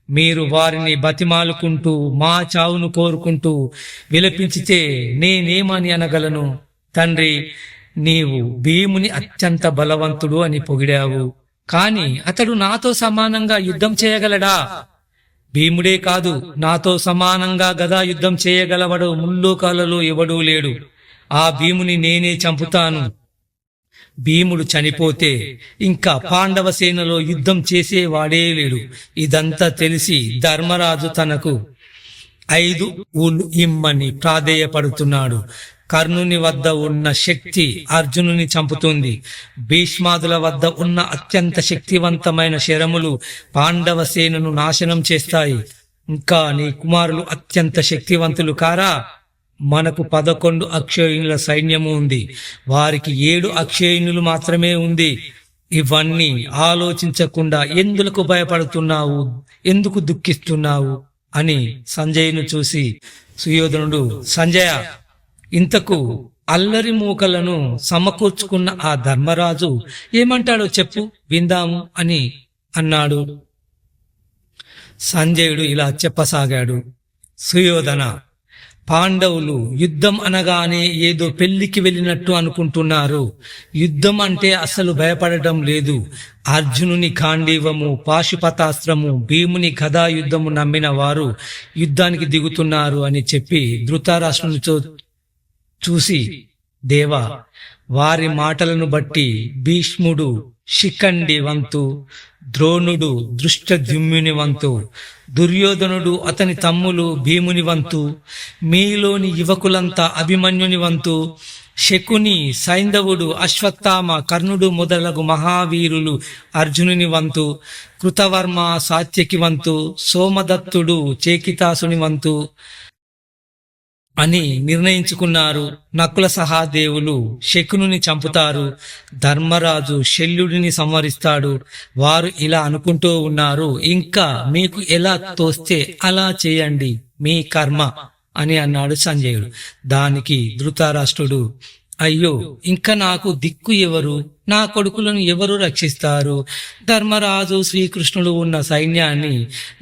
మీరు వారిని బతిమాలుకుంటూ మా చావును కోరుకుంటూ విలపించితే నేనేమని అనగలను? తండ్రి, నీవు భీముని అత్యంత బలవంతుడు అని పొగిడావు, కాని అతడు నాతో సమానంగా యుద్ధం చేయగలడా? భీముడే కాదు, నాతో సమానంగా గదా యుద్ధం చేయగలవడు ముల్లోకాలలో ఎవడూ లేడు. ఆ భీముని నేనే చంపుతాను. భీముడు చనిపోతే ఇంకా పాండవ సేనలో యుద్ధం చేసేవాడే లేడు. ఇదంతా తెలిసి ధర్మరాజు తనకు 5 ఊళ్ళు ఇమ్మని ప్రాధేయపడుతున్నాడు. కర్ణుని వద్ద ఉన్న శక్తి అర్జునుని చంపుతుంది. భీష్మాదుల వద్ద ఉన్న అత్యంత శక్తివంతమైన శరములు పాండవ సేనను నాశనం చేస్తాయి. ఇంకా నీ కుమారులు అత్యంత శక్తివంతులు కారా? మనకు 11 అక్షయునుల సైన్యము ఉంది, వారికి 7 అక్షయునులు మాత్రమే ఉంది. ఇవన్నీ ఆలోచించకుండా ఎందులకు భయపడుతున్నావు, ఎందుకు దుఃఖిస్తున్నావు అని సంజయును చూసి సుయోధనుడు, సంజయ, ఇంతకు అల్లరి మూకలను సమకూర్చుకున్న ఆ ధర్మరాజు ఏమంటాడో చెప్పు, విందాము అని అన్నాడు. సంజయుడు ఇలా చెప్పసాగాడు. సుయోధన, పాండవులు యుద్ధం అనగానే ఏదో పెళ్లికి వెళ్ళినట్టు అనుకుంటున్నారు. యుద్ధం అంటే అసలు భయపడటం లేదు. అర్జునుని ఖాండీవము, పాశుపతాస్త్రము, భీముని గదా యుద్ధము నమ్మిన వారు యుద్ధానికి దిగుతున్నారు అని చెప్పి ధృతరాష్ట్రునితో చూసి, దేవా, వారి మాటలను బట్టి భీష్ముడు శిఖండి వంతు, ద్రోణుడు దృష్టద్యుమ్నుని వంతు, దుర్యోధనుడు అతని తమ్ములు భీముని వంతు, మీలోని యువకులంతా అభిమన్యుని వంతు, శకుని, సైంధవుడు, అశ్వత్థామ, కర్ణుడు మొదలగు మహావీరులు అర్జునుని వంతు, కృతవర్మ సాత్యకి వంతు, సోమదత్తుడు చేకితాసుని వంతు అని నిర్ణయించుకున్నారు. నకుల సహాదేవులు శకునుని చంపుతారు. ధర్మరాజు శల్యుడిని సంహరిస్తాడు. వారు ఇలా అనుకుంటూ ఉన్నారు. ఇంకా మీకు ఎలా తోస్తే అలా చేయండి, మీ కర్మ అని అన్నాడు సంజయుడు. దానికి ధృతరాష్ట్రుడు, అయ్యో, ఇంకా నాకు దిక్కు ఎవరు? నా కొడుకులను ఎవరు రక్షిస్తారు? ధర్మరాజు శ్రీకృష్ణుడు ఉన్న సైన్యాన్ని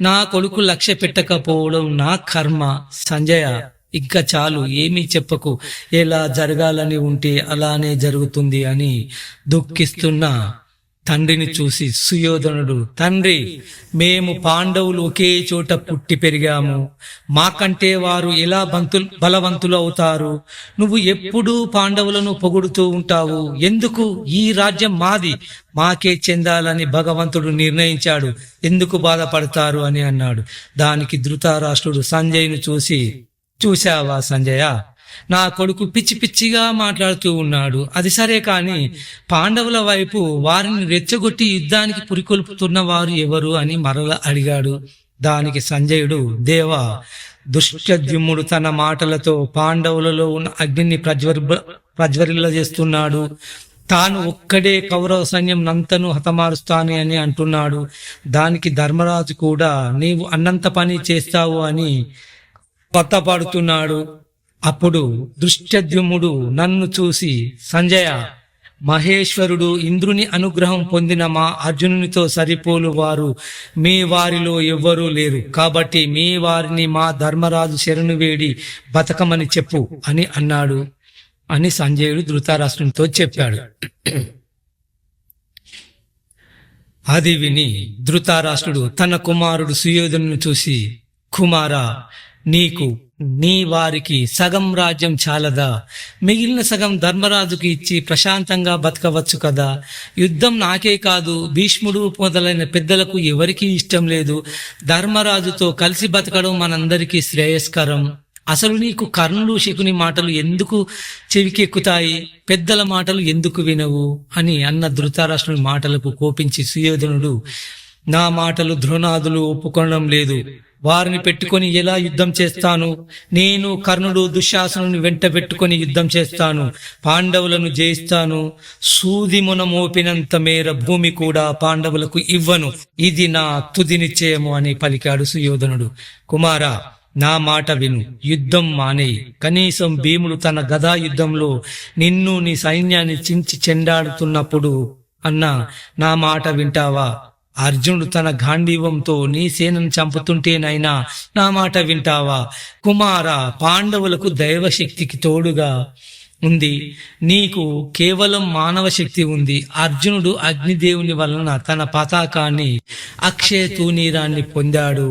నా కొడుకు లక్ష్య పెట్టకపోవడం నా కర్మ. సంజయ, ఇంకా చాలు, ఏమీ చెప్పకు. ఎలా జరగాలని ఉంటే అలానే జరుగుతుంది అని దుఃఖిస్తున్న తండ్రిని చూసి సుయోధనుడు, తండ్రి, మేము పాండవులు ఒకే చోట పుట్టి పెరిగాము. మాకంటే వారు ఎలా బలవంతులు అవుతారు? నువ్వు ఎప్పుడూ పాండవులను పొగుడుతూ ఉంటావు. ఎందుకు? ఈ రాజ్యం మాది, మాకే చెందాలని భగవంతుడు నిర్ణయించాడు. ఎందుకు బాధపడతారు అని అన్నాడు. దానికి ధృతరాష్ట్రుడు సంజయ్ను చూసి, చూశావా సంజయ, నా కొడుకు పిచ్చి పిచ్చిగా మాట్లాడుతూ ఉన్నాడు. అది సరే కాని పాండవుల వైపు వారిని రెచ్చగొట్టి యుద్ధానికి పురికొల్పుతున్న వారు ఎవరు అని మరల అడిగాడు. దానికి సంజయుడు, దేవా, దుష్టద్యుమ్నుడు తన మాటలతో పాండవులలో ఉన్న అగ్నిని ప్రజ్వరిల్లజేస్తున్నాడు. తాను ఒక్కడే కౌరవ సైన్యం నంతను హతమారుస్తాను అని అంటున్నాడు. దానికి ధర్మరాజు కూడా నీవు అన్నంత పని చేస్తావు అని కొత్తపడుతున్నాడు. అప్పుడు దృష్టద్యుమ్నుడు నన్ను చూసి, సంజయ, మహేశ్వరుడు ఇంద్రుని అనుగ్రహం పొందిన మా అర్జునునితో సరిపోలు వారు మీ వారిలో ఎవ్వరూ లేరు. కాబట్టి మీ వారిని మా ధర్మరాజు శరణు వేడి బతకమని చెప్పు అని అన్నాడు అని సంజయుడు ధృతరాష్ట్రునితో చెప్పాడు. అది విని ధృతరాష్ట్రుడు తన కుమారుడు సుయోధనుని చూసి, కుమారా, నీకు నీ వారికి సగం రాజ్యం చాలదా? మిగిలిన సగం ధర్మరాజుకి ఇచ్చి ప్రశాంతంగా బతకవచ్చు కదా. యుద్ధం నాకే కాదు, భీష్ముడు మొదలైన పెద్దలకు ఎవరికీ ఇష్టం లేదు. ధర్మరాజుతో కలిసి బతకడం మనందరికీ శ్రేయస్కరం. అసలు నీకు కర్ణుడు శకుని మాటలు ఎందుకు చెవికెక్కుతాయి? పెద్దల మాటలు ఎందుకు వినవు అని అన్న ధృతరాష్ట్రుని మాటలకు కోపించి సుయోధనుడు, నా మాటలు ద్రోణాదులు ఒప్పుకోవడం లేదు. వారిని పెట్టుకొని ఎలా యుద్ధం చేస్తాను? నేను కర్ణుడు దుశ్శాసనుని వెంట పెట్టుకొని యుద్ధం చేస్తాను, పాండవులను జయిస్తాను. సూదిమున మోపినంత మేర భూమి కూడా పాండవులకు ఇవ్వను, ఇది నా తుది నిశ్చయము అని పలికాడు సుయోధనుడు. కుమారా, నా మాట విను, యుద్ధం మానేయి. కనీసం భీముడు తన గదా యుద్ధంలో నిన్ను నీ సైన్యాన్ని చించి చెండాడుతున్నప్పుడు అన్నా నా మాట వింటావా? అర్జునుడు తన గాంధీవంతో నీ సేనను చంపుతుంటేనైనా నా మాట వింటావా? కుమారా, పాండవులకు దైవశక్తికి తోడుగా ఉంది, నీకు కేవలం మానవ శక్తి ఉంది. అర్జునుడు అగ్నిదేవుని వలన తన పతాకాన్ని అక్షయ తూనీరాన్ని పొందాడు.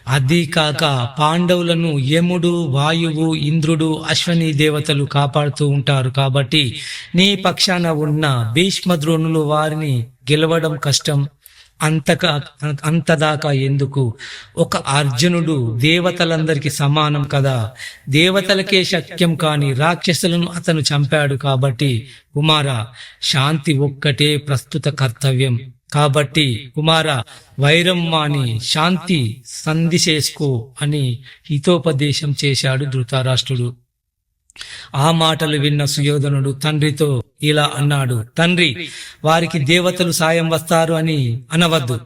అది కాక పాండవులను యముడు, వాయువు, ఇంద్రుడు, అశ్వని దేవతలు కాపాడుతూ ఉంటారు. కాబట్టి నీ పక్షాన ఉన్న భీష్మద్రోణులు వారిని గెలవడం కష్టం. అంతదాకా ఎందుకు? ఒక అర్జునుడు దేవతలందరికీ సమానం కదా. దేవతలకే శక్యం కాని రాక్షసులను అతను చంపాడు. కాబట్టి కుమార, శాంతి ఒక్కటే ప్రస్తుత కర్తవ్యం. కాబట్టి కుమార, వైరం మాని శాంతి సంధి చేసుకో అని హితోపదేశం చేశాడు ధృతరాష్ట్రుడు. ఆ మాటలు విన్న సుయోధనుడు తండ్రితో ఇలా అన్నాడు: తండ్రి, వారికి దేవతలు సాయం వస్తారు అని అనవద్దు.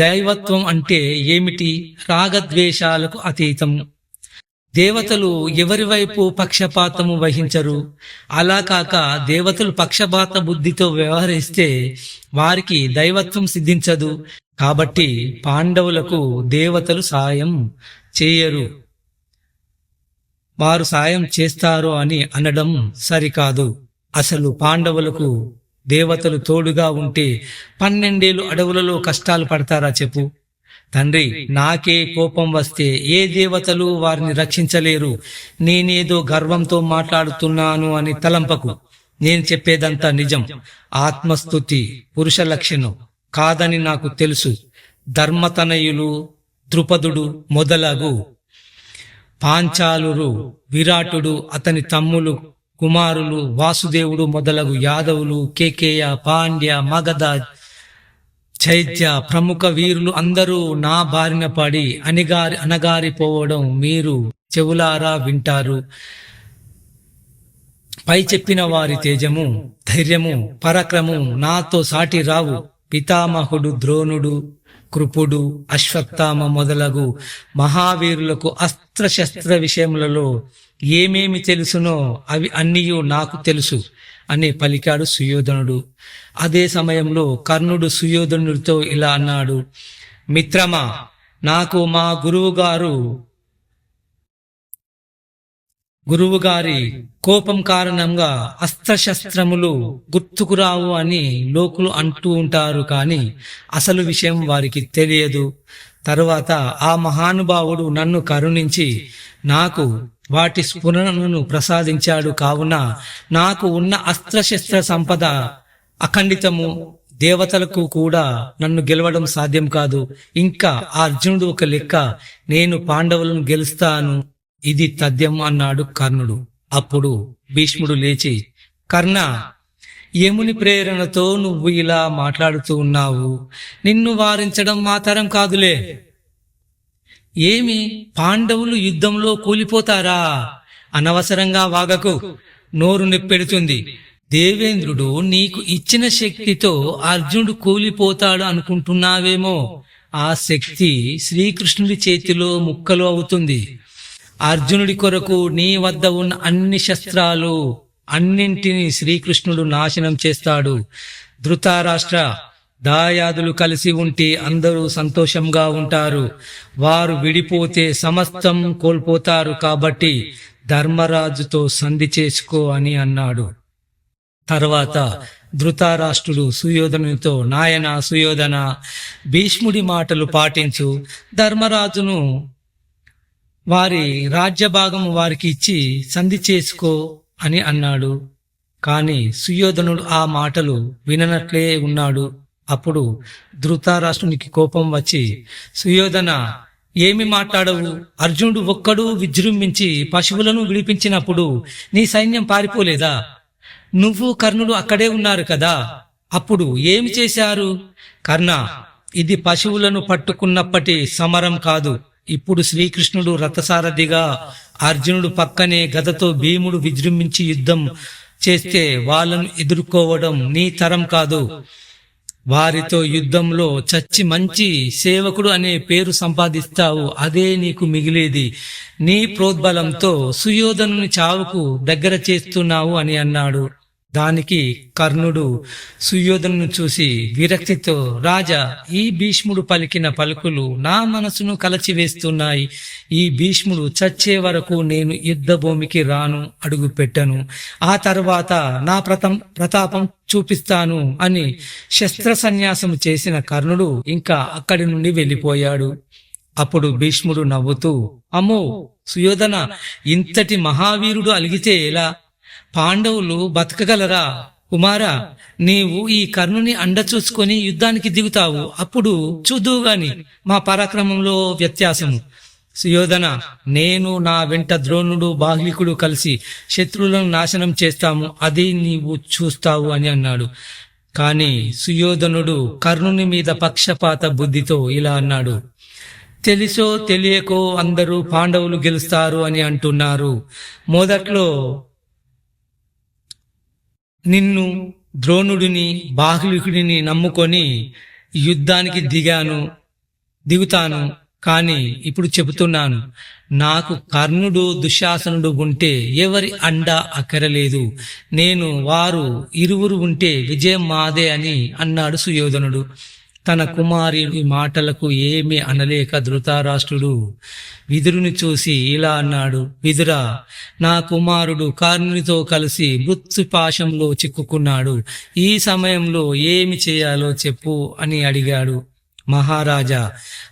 దైవత్వం అంటే ఏమిటి? రాగద్వేషాలకు అతీతం. దేవతలు ఎవరి వైపు పక్షపాతము వహించరు. అలా కాక దేవతలు పక్షపాత బుద్ధితో వ్యవహరిస్తే వారికి దైవత్వం సిద్ధించదు. కాబట్టి పాండవులకు దేవతలు సాయం చేయరు, వారు సాయం చేస్తారు అని అనడం సరికాదు. అసలు పాండవులకు దేవతలు తోడుగా ఉంటే 12 ఏళ్ళు అడవులలో కష్టాలు పడతారా చెప్పు? తండ్రి, నాకే కోపం వస్తే ఏ దేవతలు వారిని రక్షించలేరు. నేనేదో గర్వంతో మాట్లాడుతున్నాను అని తలంపకు. నేను చెప్పేదంతా నిజం. ఆత్మస్తుతి పురుష లక్షణం కాదని నాకు తెలుసు. ధర్మతనయులు, ద్రుపదుడు మొదలగు పాంచాలురు, విరాటుడు, అతని తమ్ములు కుమారులు, వాసుదేవుడు మొదలగు యాదవులు, కేకేయ, పాండ్య, మగధ, చైత్య ప్రముఖ వీరులు అందరూ నా బారిన పడి అనగారిపోవడం మీరు చెవులారా వింటారు. పై చెప్పిన వారి తేజము, ధైర్యము, పరాక్రమము నాతో సాటి రావు. పితామహుడు ద్రోణుడు, కృపుడు, అశ్వత్థామ మొదలగు మహావీరులకు అస్త్రశస్త్ర విషయములలో ఏమేమి తెలుసునో అవి అన్నీ నాకు తెలుసు అని పలికాడు సుయోధనుడు. అదే సమయంలో కర్ణుడు సుయోధనుడితో ఇలా అన్నాడు: మిత్రమా, నాకు మా గురువుగారి కోపం కారణంగా అస్త్రశస్త్రములు గుర్తుకురావు అని లోకులు అంటూ ఉంటారు. కానీ అసలు విషయం వారికి తెలియదు. తరువాత ఆ మహానుభావుడు నన్ను కరుణించి నాకు వాటి స్ఫురణను ప్రసాదించాడు. కావున నాకు ఉన్న అస్త్రశస్త్ర సంపద అఖండితము. దేవతలకు కూడా నన్ను గెలవడం సాధ్యం కాదు. ఇంకా అర్జునుడు ఒక లెక్క, నేను పాండవులను గెలుస్తాను, ఇది తథ్యం అన్నాడు కర్ణుడు. అప్పుడు భీష్ముడు లేచి, కర్ణ, యముని ప్రేరణతో నువ్వు ఇలా మాట్లాడుతూ ఉన్నావు. నిన్ను వారించడం మా తరం కాదులే. ఏమి, పాండవులు యుద్ధంలో కూలిపోతారా? అనవసరంగా వాగకు, నోరు నొప్పెడుతుంది. దేవేంద్రుడు నీకు ఇచ్చిన శక్తితో అర్జునుడు కూలిపోతాడు అనుకుంటున్నావేమో. ఆ శక్తి శ్రీకృష్ణుడి చేతిలో ముక్కలు అవుతుంది. అర్జునుడి కొరకు నీ వద్ద ఉన్న అన్ని శస్త్రాలు అన్నింటినీ శ్రీకృష్ణుడు నాశనం చేస్తాడు. ధృతరాష్ట్ర, దాయాదులు కలిసి ఉంటే అందరూ సంతోషంగా ఉంటారు. వారు విడిపోతే సమస్తం కోల్పోతారు. కాబట్టి ధర్మరాజుతో సంధి చేసుకో అని అన్నాడు. తర్వాత ధృతరాష్ట్రుడు సుయోధనునితో, నాయన సుయోధన, భీష్ముడి మాటలు పాటించు. ధర్మరాజును వారి రాజ్యభాగం వారికి ఇచ్చి సంధి చేసుకో అని అన్నాడు. కాని సుయోధనుడు ఆ మాటలు విననట్లే ఉన్నాడు. అప్పుడు ధృతరాష్ట్రునికి కోపం వచ్చి, సుయోధన, ఏమి మాట్లాడవు? అర్జునుడు ఒక్కడు విజృంభించి పశువులను విడిపించినప్పుడు నీ సైన్యం పారిపోలేదా? నువ్వు కర్ణుడు అక్కడే ఉన్నారు కదా, అప్పుడు ఏమి చేశారు? కర్ణ, ఇది పశువులను పట్టుకున్నప్పటి సమరం కాదు, ఇప్పుడు శ్రీకృష్ణుడు రథసారథిగా, అర్జునుడు పక్కనే గదతో భీముడు విజృంభించి యుద్ధం చేస్తే వాళ్ళను ఎదుర్కోవడం నీ తరం కాదు. వారితో యుద్ధంలో చచ్చి మంచి సేవకుడు అనే పేరు సంపాదిస్తావు, అదే నీకు మిగిలేది. నీ ప్రోద్బలంతో సుయోధనుని చావుకు దగ్గర చేస్తున్నావు అని అన్నాడు. దానికి కర్ణుడు సుయోధనును చూసి విరక్తితో, రాజా, ఈ భీష్ముడు పలికిన పలుకులు నా మనసును కలచివేస్తున్నాయి. ఈ భీష్ముడు చచ్చే వరకు నేను యుద్ధ భూమికి రాను, అడుగు పెట్టను. ఆ తర్వాత నా ప్రతాపం చూపిస్తాను అని శస్త్ర సన్యాసం చేసిన కర్ణుడు ఇంకా అక్కడి నుండి వెళ్ళిపోయాడు. అప్పుడు భీష్ముడు నవ్వుతూ, అమ్మో సుయోధన, ఇంతటి మహావీరుడు అలిగితే ఎలా? పాండవులు బతకగలరా? కుమారా, నీవు ఈ కర్ణుని అండ చూసుకొని యుద్ధానికి దిగుతావు, అప్పుడు చూదువుగాని మా పరాక్రమంలో వ్యత్యాసము. సుయోధన, నేను నా వెంట ద్రోణుడు, బాహ్లికుడు కలిసి శత్రువులను నాశనం చేస్తాము, అది నీవు చూస్తావు అని అన్నాడు. కాని సుయోధనుడు కర్ణుని మీద పక్షపాత బుద్ధితో ఇలా అన్నాడు, తెలిసో తెలియకో అందరూ పాండవులు గెలుస్తారు అని అంటున్నారు. మొదట్లో నిన్ను, ద్రోణుడిని, బాహ్లికుడిని నమ్ముకొని యుద్ధానికి దిగుతాను. కాని ఇప్పుడు చెబుతున్నాను, నాకు కర్ణుడు, దుశ్శాసనుడు ఉంటే ఎవరి అండ అక్కరలేదు. వారు ఇరువురు ఉంటే విజయం మాదే అని అన్నాడు సుయోధనుడు. తన కుమారుడి మాటలకు ఏమీ అనలేక ధృతరాష్ట్రుడు విదురుని చూసి ఇలా అన్నాడు, విదురా, నా కుమారుడు కర్ణునితో కలిసి మృత్యుపాశంలో చిక్కుకున్నాడు. ఈ సమయంలో ఏమి చేయాలో చెప్పు అని అడిగాడు. మహారాజా,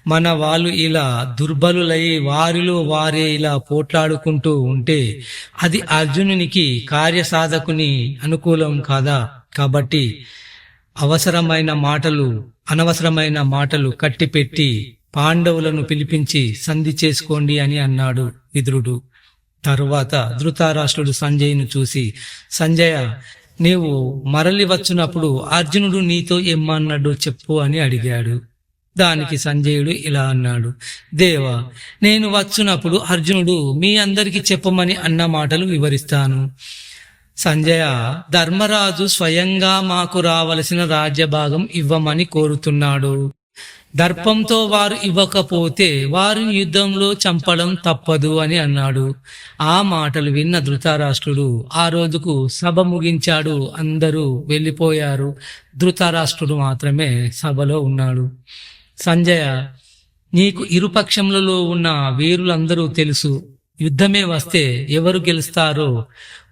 మన వాళ్ళు ఇలా దుర్బలులై వారిలో వారే ఇలా పోట్లాడుకుంటూ ఉంటే అది అర్జునునికి కార్యసాధకుని అనుకూలం కాదా? కాబట్టి అనవసరమైన మాటలు కట్టిపెట్టి పాండవులను పిలిపించి సంధి చేసుకోండి అని అన్నాడు విదురుడు. తరువాత ధృతరాష్ట్రుడు సంజయును చూసి, సంజయ, నీవు మరలి వచ్చినప్పుడు అర్జునుడు నీతో ఏమన్నాడు చెప్పు అని అడిగాడు. దానికి సంజయుడు ఇలా అన్నాడు, దేవా, నేను వచ్చినప్పుడు అర్జునుడు మీ అందరికీ చెప్పమని అన్న మాటలు వివరిస్తాను. సంజయ, ధర్మరాజు స్వయంగా మాకు రావలసిన రాజ్యభాగం ఇవ్వమని కోరుతున్నాడు. దర్పంతో వారు ఇవ్వకపోతే వారిని యుద్ధంలో చంపడం తప్పదు అని అన్నాడు. ఆ మాటలు విన్న ధృతరాష్ట్రుడు ఆ రోజుకు సభ ముగించాడు. అందరూ వెళ్ళిపోయారు. ధృతరాష్ట్రుడు మాత్రమే సభలో ఉన్నాడు. సంజయ, నీకు ఇరుపక్షములలో ఉన్న వీరులందరూ తెలుసు. యుద్ధమే వస్తే ఎవరు గెలుస్తారో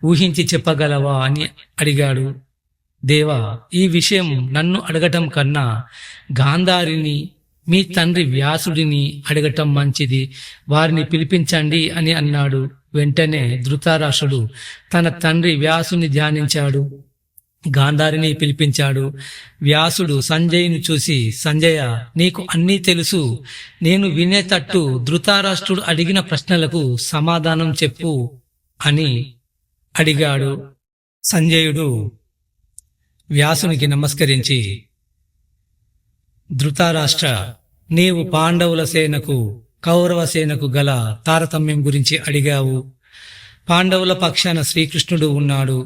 ఊహించి చెప్పగలవా అని అడిగాడు. దేవా, ఈ విషయం నన్ను అడగటం కన్నా గాంధారిని, మీ తండ్రి వ్యాసుడిని అడగటం మంచిది. వారిని పిలిపించండి అని అన్నాడు. వెంటనే ధృతరాష్ట్రుడు తన తండ్రి వ్యాసుని ధ్యానించాడు. గాంధారిని పిలిపించాడు. వ్యాసుడు సంజయుని చూసి, సంజయ, నీకు అన్నీ తెలుసు. నేను వినేటట్టు ధృతరాష్ట్రుడు అడిగిన ప్రశ్నలకు సమాధానం చెప్పు అని అడిగాడు. సంజయుడు వ్యాసునికి నమస్కరించి, ధృతరాష్ట్ర, నీవు పాండవుల సేనకు, కౌరవ సేనకు గల తారతమ్యం గురించి అడిగావు. పాండవుల పక్షాన శ్రీకృష్ణుడు ఉన్నాడు.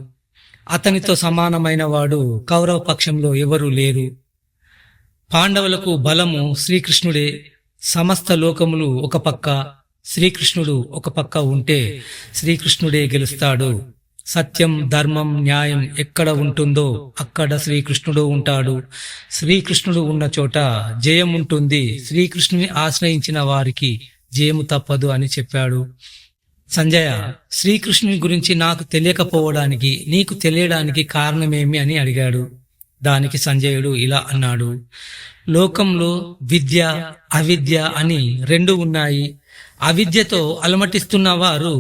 అతనితో సమానమైన వాడు కౌరవ పక్షంలో ఎవరూ లేరు. పాండవులకు బలము శ్రీకృష్ణుడే. సమస్త లోకములు ఒక పక్క, శ్రీకృష్ణుడు ఒక పక్క ఉంటే శ్రీకృష్ణుడే గెలుస్తాడు. సత్యం, ధర్మం, న్యాయం ఎక్కడ ఉంటుందో అక్కడ శ్రీకృష్ణుడు ఉంటాడు. శ్రీకృష్ణుడు ఉన్న చోట జయం ఉంటుంది. శ్రీకృష్ణుని ఆశ్రయించిన వారికి జయము తప్పదు అని చెప్పాడు. సంజయ, శ్రీకృష్ణుని గురించి నాకు తెలియకపోవడానికి నీకు తెలియడానికి కారణమేమి అని అడిగాడు. దానికి సంజయుడు ఇలా అన్నాడు, లోకంలో విద్య, అవిద్య అని రెండు ఉన్నాయి. అవిద్యతో అలమటిస్తున్న వారు,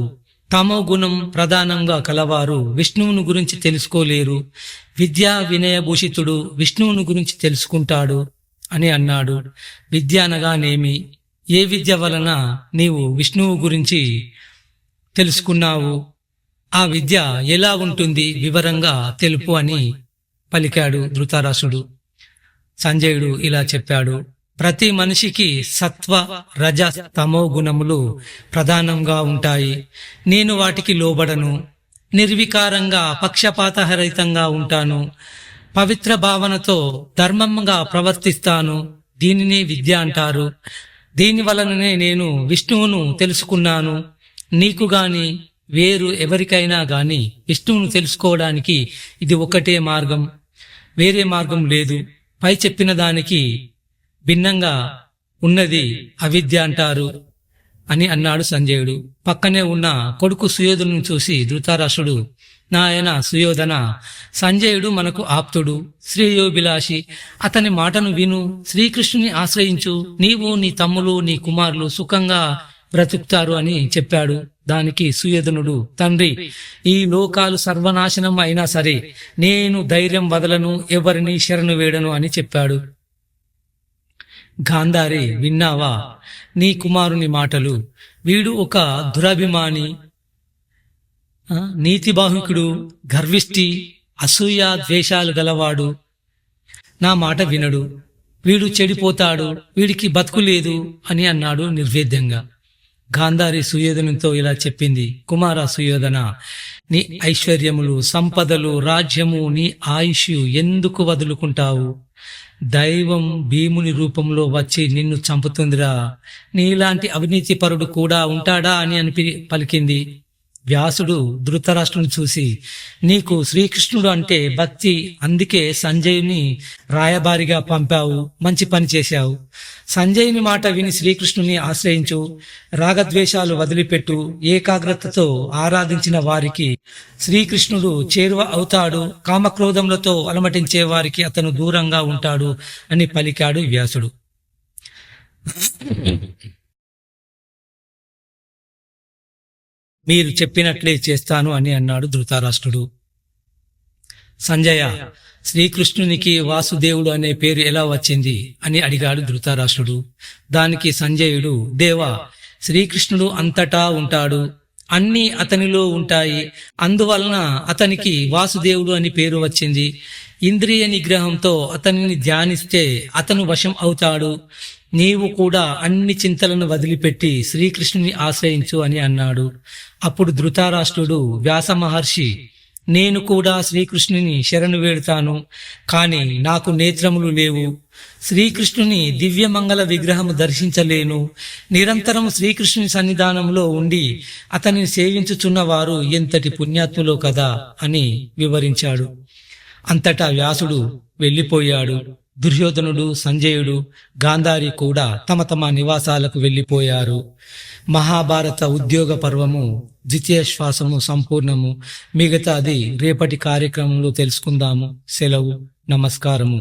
తమో గుణం ప్రధానంగా కలవారు విష్ణువుని గురించి తెలుసుకోలేరు. విద్యా వినయభూషితుడు విష్ణువుని గురించి తెలుసుకుంటాడు అని అన్నాడు. విద్య అనగానేమి? ఏ విద్య వలన నీవు విష్ణువు గురించి తెలుసుకున్నావు? ఆ విద్య ఎలా ఉంటుంది వివరంగా తెలుపు అని పలికాడు ధృతరాష్ట్రుడు. సంజయుడు ఇలా చెప్పాడు, ప్రతి మనిషికి సత్వ రజ తమో గుణములు ప్రధానంగా ఉంటాయి. నేను వాటికి లోబడను. నిర్వికారంగా పక్షపాతరహితంగా ఉంటాను. పవిత్ర భావనతో ధర్మంగా ప్రవర్తిస్తాను. దీనిని విద్య అంటారు. దీని వలననే నేను విష్ణువును తెలుసుకున్నాను. నీకు గాని వేరు ఎవరికైనా గాని విష్ణువును తెలుసుకోవడానికి ఇది ఒకటే మార్గం, వేరే మార్గం లేదు. పై చెప్పిన దానికి భిన్నంగా ఉన్నది అవిద్య అంటారు అని అన్నాడు సంజయుడు. పక్కనే ఉన్న కొడుకు సుయోధను చూసి ధృతరాష్ట్రుడు, నాయన సుయోధన, సంజయుడు మనకు ఆప్తుడు, శ్రేయోభిలాషి. అతని మాటను విను, శ్రీకృష్ణుని ఆశ్రయించు. నీవు, నీ తమ్ములు, నీ కుమారులు సుఖంగా బ్రతుకుతారు అని చెప్పాడు. దానికి సుయోధనుడు, తండ్రి, ఈ లోకాలు సర్వనాశనం అయినా సరే నేను ధైర్యం వదలను, ఎవరిని శరణు వేడను అని చెప్పాడు. గాంధారి, విన్నావా నీ కుమారుని మాటలు? వీడు ఒక దురభిమాని, నీతిబాహుకుడు, గర్విష్టి, అసూయ ద్వేషాలు గలవాడు. నా మాట వినడు. వీడు చెడిపోతాడు, వీడికి బతుకు లేదు అని అన్నాడు నిర్వేద్యంగా. గాంధారి సుయోధనుతో ఇలా చెప్పింది, కుమార సుయోధన, నీ ఐశ్వర్యములు, సంపదలు, రాజ్యము, నీ ఆయుష్ ఎందుకు వదులుకుంటావు? దైవం భీముని రూపంలో వచ్చి నిన్ను చంపుతుందిరా. నీలాంటి అవినీతి పరుడు కూడా ఉంటాడా అని పలికింది. వ్యాసుడు ధృతరాష్ట్రుని చూసి, నీకు శ్రీకృష్ణుడు అంటే భక్తి, అందుకే సంజయుని రాయబారిగా పంపావు, మంచి పని చేశావు. సంజయుని మాట విని శ్రీకృష్ణుని ఆశ్రయించు, రాగద్వేషాలు వదిలిపెట్టు. ఏకాగ్రతతో ఆరాధించిన వారికి శ్రీకృష్ణుడు చేరువ అవుతాడు. కామక్రోధములతో అలమటించే వారికి అతను దూరంగా ఉంటాడు అని పలికాడు వ్యాసుడు. మీరు చెప్పినట్లే చేస్తాను అని అన్నాడు ధృతరాష్ట్రుడు. సంజయ, శ్రీకృష్ణునికి వాసుదేవుడు అనే పేరు ఎలా వచ్చింది అని అడిగాడు ధృతరాష్ట్రుడు. దానికి సంజయుడు, దేవా, శ్రీకృష్ణుడు అంతటా ఉంటాడు, అన్నీ అతనిలో ఉంటాయి, అందువలన అతనికి వాసుదేవుడు అని పేరు వచ్చింది. ఇంద్రియ నిగ్రహంతో అతనిని ధ్యానిస్తే అతను వశం అవుతాడు. నీవు కూడా అన్ని చింతలను వదిలిపెట్టి శ్రీకృష్ణుని ఆశ్రయించు అని అన్నాడు. అప్పుడు ధృతరాష్ట్రుడు, వ్యాస మహర్షి, నేను కూడా శ్రీకృష్ణుని శరణు వేడుతాను, కాని నాకు నేత్రములు లేవు. శ్రీకృష్ణుని దివ్యమంగళ విగ్రహము దర్శించలేను. నిరంతరం శ్రీకృష్ణుని సన్నిధానంలో ఉండి అతనిని సేవించుచున్న వారు ఎంతటి పుణ్యాత్ములో కదా అని వివరించాడు. అంతటా వ్యాసుడు వెళ్ళిపోయాడు. దుర్యోధనుడు, సంజయుడు, గాంధారి కూడా తమ తమ నివాసాలకు వెళ్ళిపోయారు. మహాభారత ఉద్యోగ పర్వము ద్వితీయ శ్వాసము సంపూర్ణము. మిగతాది రేపటి కార్యక్రమంలో తెలుసుకుందాము. సెలవు. నమస్కారము.